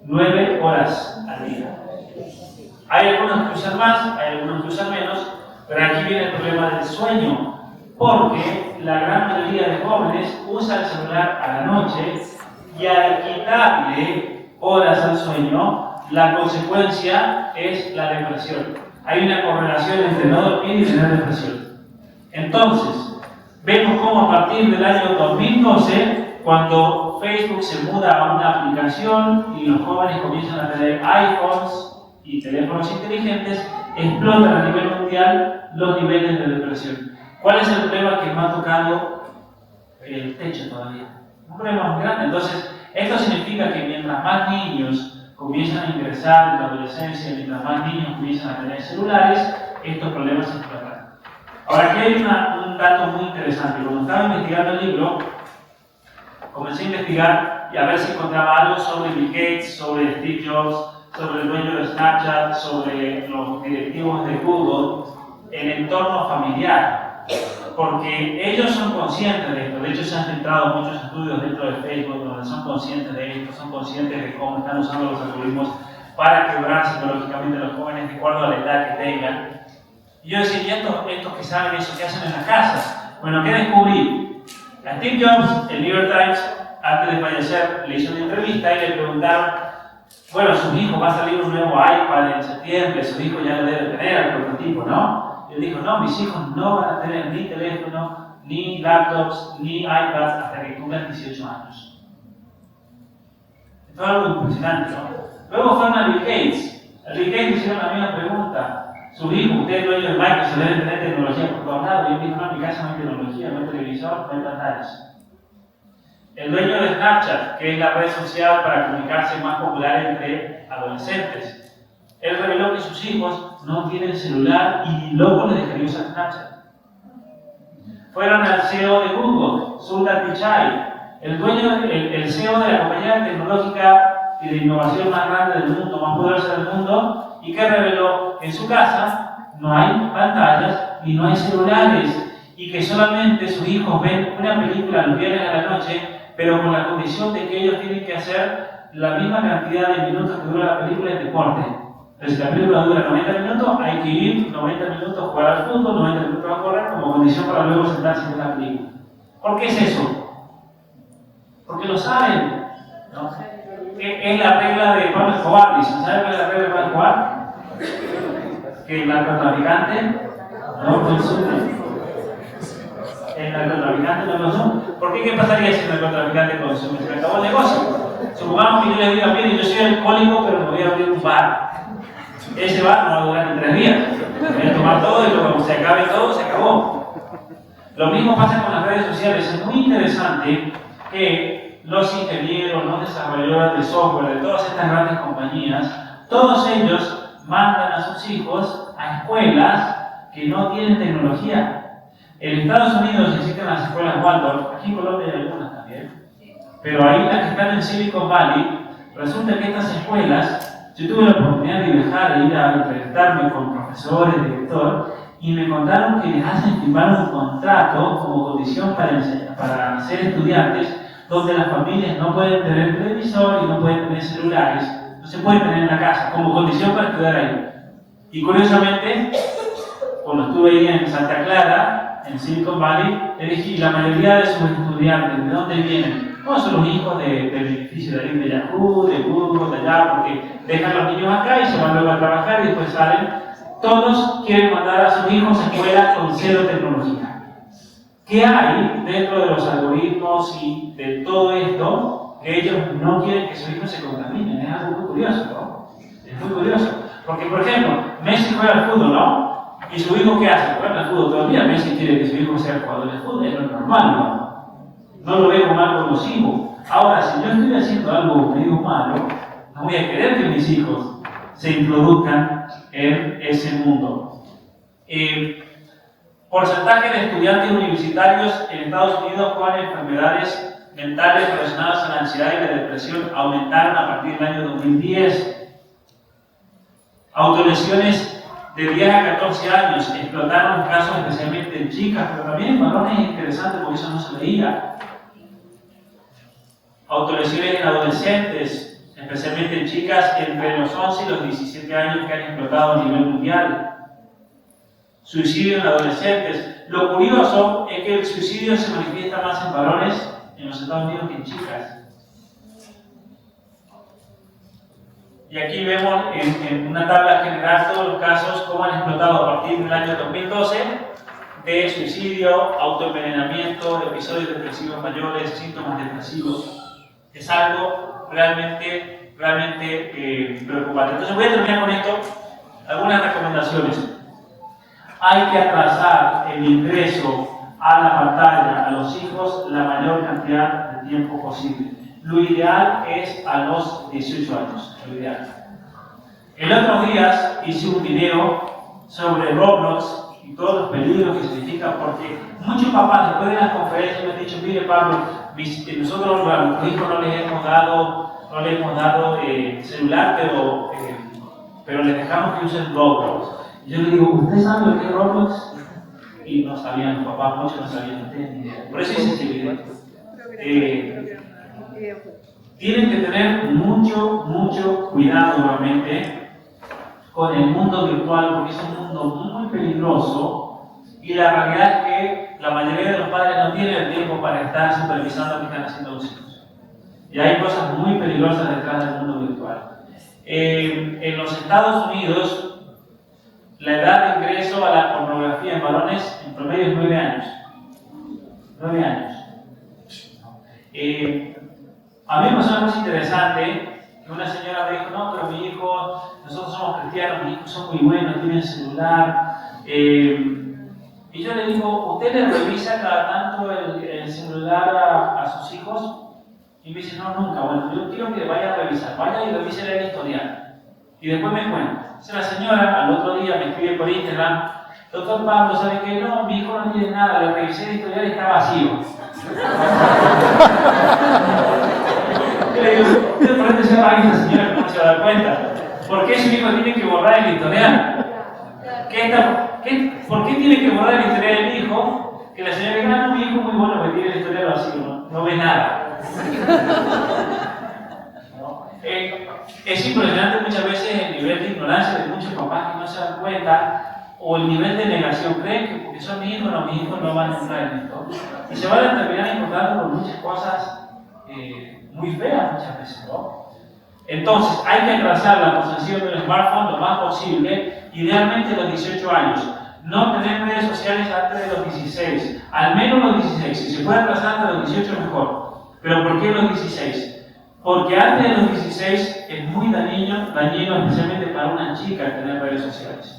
9 horas al día. Hay algunos que usan más, hay algunos que usan menos, pero aquí viene el problema del sueño, porque la gran mayoría de jóvenes usa el celular a la noche y al quitarle horas al sueño, la consecuencia es la depresión. Hay una correlación entre no dormir y tener depresión. Entonces, vemos cómo a partir del año 2012, cuando Facebook se muda a una aplicación y los jóvenes comienzan a tener iPhones y teléfonos inteligentes, explotan a nivel mundial los niveles de depresión. ¿Cuál es el problema que no ha tocado el techo todavía? Un problema muy grande. Entonces, esto significa que mientras más niños comienzan a ingresar en la adolescencia, mientras más niños comienzan a tener celulares, estos problemas se explotan. Ahora, aquí hay un dato muy interesante. Cuando estaba investigando el libro, comencé a investigar y a ver si encontraba algo sobre Bill Gates, sobre Steve Jobs, sobre el dueño de Snapchat, sobre los directivos de Google, el entorno familiar. Porque ellos son conscientes de esto. De hecho, se han centrado muchos estudios dentro de Facebook donde son conscientes de esto, son conscientes de cómo están usando los algoritmos para quebrar psicológicamente a los jóvenes de acuerdo a la edad que tengan. Y yo decía, ¿y estos que saben eso, qué hacen en las casas? Bueno, ¿qué descubrí? A Steve Jobs, el New York Times, antes de fallecer, le hizo una entrevista y le preguntaron, bueno, sus hijos va a salir un nuevo iPad en septiembre, su hijo ya lo debe tener, el prototipo, ¿no? Y él dijo, no, mis hijos no van a tener ni teléfono, ni laptops, ni iPads hasta que cumplan 18 años. Esto es algo impresionante, ¿no? Luego fueron a Bill Gates. A Bill Gates le hicieron la misma pregunta. Sus hijos, usted es dueño de Microsoft, deben tener tecnología por todos lados. Yo digo, no, en mi casa no hay tecnología, no hay televisor, no hay pantallas. El dueño de Snapchat, que es la red social para comunicarse más popular entre adolescentes, él reveló que sus hijos no tienen celular y ni loco les dejaría usar Snapchat. Fueron al CEO de Google, Sundar Pichai, el CEO de la compañía tecnológica y de innovación más grande del mundo, más poderosa del mundo, y que reveló que en su casa no hay pantallas y no hay celulares, y que solamente sus hijos ven una película los viernes a la noche, pero con la condición de que ellos tienen que hacer la misma cantidad de minutos que dura la película en deporte. Entonces, si la película dura 90 minutos, hay que ir 90 minutos a jugar al fútbol, 90 minutos a correr, como condición para luego sentarse en la película. ¿Por qué es eso? Porque lo saben, ¿no? Es la regla de Pablo Escobar, dicen. ¿Saben cuál es la regla de Pablo Escobar? Que el narcotraficante no consume. El narcotraficante no consume. ¿Por qué? ¿Qué pasaría si el narcotraficante consume? Se le acabó el negocio. Supongamos que yo le digo, mire, yo soy alcohólico, pero me voy a abrir un bar. Ese bar no va a durar ni 3 días. Voy a tomar todo y cuando se acabe todo, se acabó. Lo mismo pasa con las redes sociales. Es muy interesante que los ingenieros, los desarrolladores de software de todas estas grandes compañías, todos ellos mandan a sus hijos a escuelas que no tienen tecnología. En Estados Unidos existen las escuelas Waldorf, aquí en Colombia hay algunas también, pero ahí las que están en Silicon Valley, resulta que estas escuelas, yo tuve la oportunidad de viajar e ir a entrevistarme con profesores, director, y me contaron que les hacen firmar un contrato como condición para ser estudiantes, donde las familias no pueden tener televisor y no pueden tener celulares, no se pueden tener en la casa, como condición para estudiar ahí. Y curiosamente, cuando estuve ahí en Santa Clara, en Silicon Valley, elegí la mayoría de sus estudiantes, ¿de dónde vienen? No son los hijos del edificio de Yahoo, de Google, de allá, porque dejan a los niños acá y se van luego a trabajar y después salen. Todos quieren mandar a sus hijos a escuelas con cero tecnología. ¿Qué hay dentro de los algoritmos y de todo esto que ellos no quieren que sus hijos se contaminen? Es algo muy curioso, ¿no? Es muy curioso. Porque, por ejemplo, Messi juega al fútbol, ¿no? ¿Y su hijo qué hace? Juega al fútbol todo el día. Messi quiere que su hijo sea jugador de fútbol, es lo normal, ¿no? No lo veo como algo nocivo. Ahora, si yo estoy haciendo algo que digo malo, no voy a querer que mis hijos se introduzcan en ese mundo. Porcentaje de estudiantes universitarios en Estados Unidos con enfermedades mentales relacionadas a la ansiedad y la depresión aumentaron a partir del año 2010. Autolesiones de 10 a 14 años explotaron casos especialmente en chicas, pero también en varones. Es interesante porque eso no se veía. Autolesiones en adolescentes, especialmente en chicas entre los 11 y los 17 años, que han explotado a nivel mundial. Suicidio en adolescentes. Lo curioso es que el suicidio se manifiesta más en varones en los Estados Unidos que en chicas. Y aquí vemos en una tabla general todos los casos, cómo han explotado a partir del año 2012 de suicidio, autoenvenenamiento, episodios depresivos mayores, síntomas depresivos. Es algo realmente preocupante. Entonces voy a terminar con esto, algunas recomendaciones. Hay que atrasar el ingreso a la pantalla a los hijos la mayor cantidad de tiempo posible. Lo ideal es a los 18 años, lo ideal. En otros días hice un video sobre Roblox y todos los peligros que significa, porque muchos papás después de las conferencias me han dicho, mire Pablo, nosotros a nuestros hijos no les hemos dado celular, pero les dejamos que usen Roblox. Y yo le digo, ¿ustedes saben lo que es Roblox? Y no sabían, los papás, muchos no sabían, no tienen ni idea. Por eso hice este video. Tienen que tener mucho cuidado nuevamente con el mundo virtual, porque es un mundo muy peligroso y la realidad es que la mayoría de los padres no tienen el tiempo para estar supervisando lo que están haciendo los hijos. Y hay cosas muy peligrosas detrás del mundo virtual. En los Estados Unidos, la edad de ingreso a la pornografía en varones en promedio es 9 años. 9 años. A mí me suena muy interesante que una señora me dijo, no, pero mi hijo, nosotros somos cristianos, mis hijos son muy buenos, tienen celular. Y yo le digo, ¿usted le revisa cada tanto el celular a sus hijos? Y me dice, no, nunca. Bueno, yo quiero que vaya a revisar, vaya y revise el historial. Y después me cuenta. Entonces la señora al otro día me escribe por Instagram, doctor Pablo, ¿sabe qué? No, mi hijo no tiene nada, le revisé el historial y está vacío. Yo le digo, ¿usted por qué se va a esa señora que no se va a dar cuenta? ¿Por qué su hijo tiene que borrar el historial? ¿Por qué tiene que borrar el historial del hijo? Que la señora diga, no, mi hijo es muy bueno, que tiene el historial vacío, no ve nada. Es impresionante muchas veces el nivel de ignorancia de muchos papás que no se dan cuenta o el nivel de negación. Creen que porque son mis hijos no van a entrar en esto. Y se van a terminar importando por muchas cosas muy feas muchas veces, ¿no? Entonces, hay que atrasar la posesión del smartphone lo más posible, idealmente a los 18 años. No tener redes sociales antes de los 16, al menos los 16. Si se puede atrasar hasta los 18 mejor. ¿Pero por qué los 16? Porque antes de los 16 es muy dañino especialmente para una chica tener redes sociales.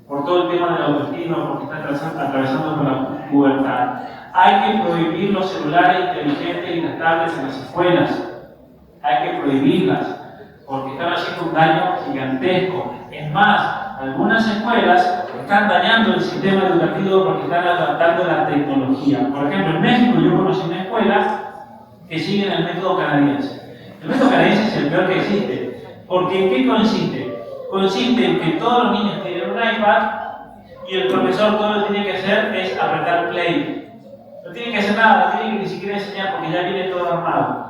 Por todo el tema de la autoestima, porque está atravesando por la pubertad. Hay que prohibir los celulares inteligentes y las tablets en las escuelas. Hay que prohibirlas, porque están haciendo un daño gigantesco. Es más, algunas escuelas están dañando el sistema educativo porque están adaptando la tecnología. Por ejemplo, en México yo conocí una escuela que sigue el método canadiense. El método canadiense es el peor que existe. Porque ¿en qué consiste? Consiste en que todos los niños tienen un iPad y el profesor todo lo que tiene que hacer es apretar play. No tiene que hacer nada, no tiene que ni siquiera enseñar porque ya viene todo armado.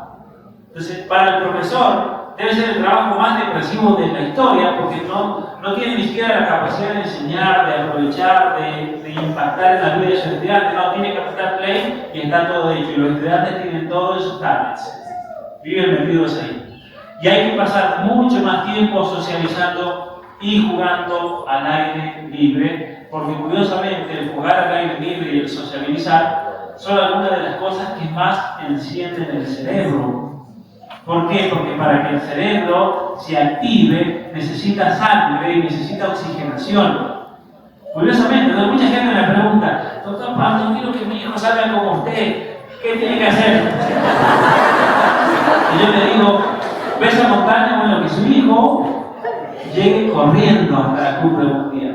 Entonces, para el profesor debe ser el trabajo más depresivo de la historia porque no tiene ni siquiera la capacidad de enseñar, de aprovechar, de impactar en la vida de sus estudiantes. No, tiene que apretar play y está todo hecho. Y los estudiantes tienen todo en sus tablets. Viven metidos ahí. Y hay que pasar mucho más tiempo socializando y jugando al aire libre, porque curiosamente el jugar al aire libre y el socializar son algunas de las cosas que más encienden el cerebro. ¿Por qué? Porque para que el cerebro se active necesita sangre y necesita oxigenación. Curiosamente, mucha gente me pregunta, doctor Pablo, quiero que mi hijo salga como usted, ¿qué tiene que hacer? Y yo le digo, ve esa montaña, bueno, que su hijo llegue corriendo hasta la cumbre un día.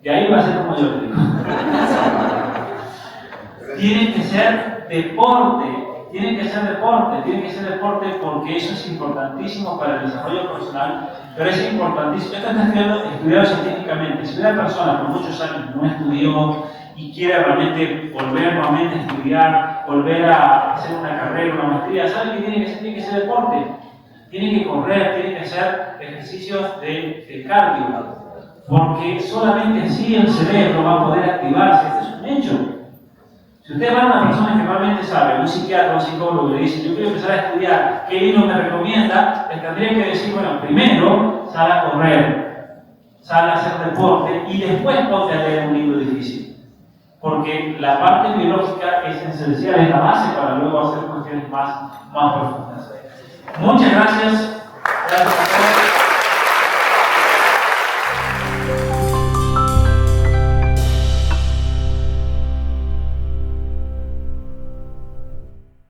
Y ahí va a ser como yo le digo. Tiene que ser deporte porque eso es importantísimo para el desarrollo personal, pero es importantísimo. Esto está estudiado científicamente. Si una persona por muchos años no estudió y quiere realmente volver nuevamente a estudiar, volver a hacer una carrera, una maestría, ¿sabe qué tiene que hacer? Tiene que hacer deporte. Tiene que correr, tiene que hacer ejercicios de cardio, porque solamente así el cerebro va a poder activarse. Este es un hecho. Si usted va a una persona que realmente sabe, un psiquiatra, un psicólogo, le dice, yo quiero empezar a estudiar, ¿qué libro me recomienda? Le tendría que decir, bueno, primero sal a correr, sal a hacer deporte y después ponte a leer un libro difícil. Porque la parte biológica es esencial, es la base para luego hacer cuestiones más profundas. Muchas gracias.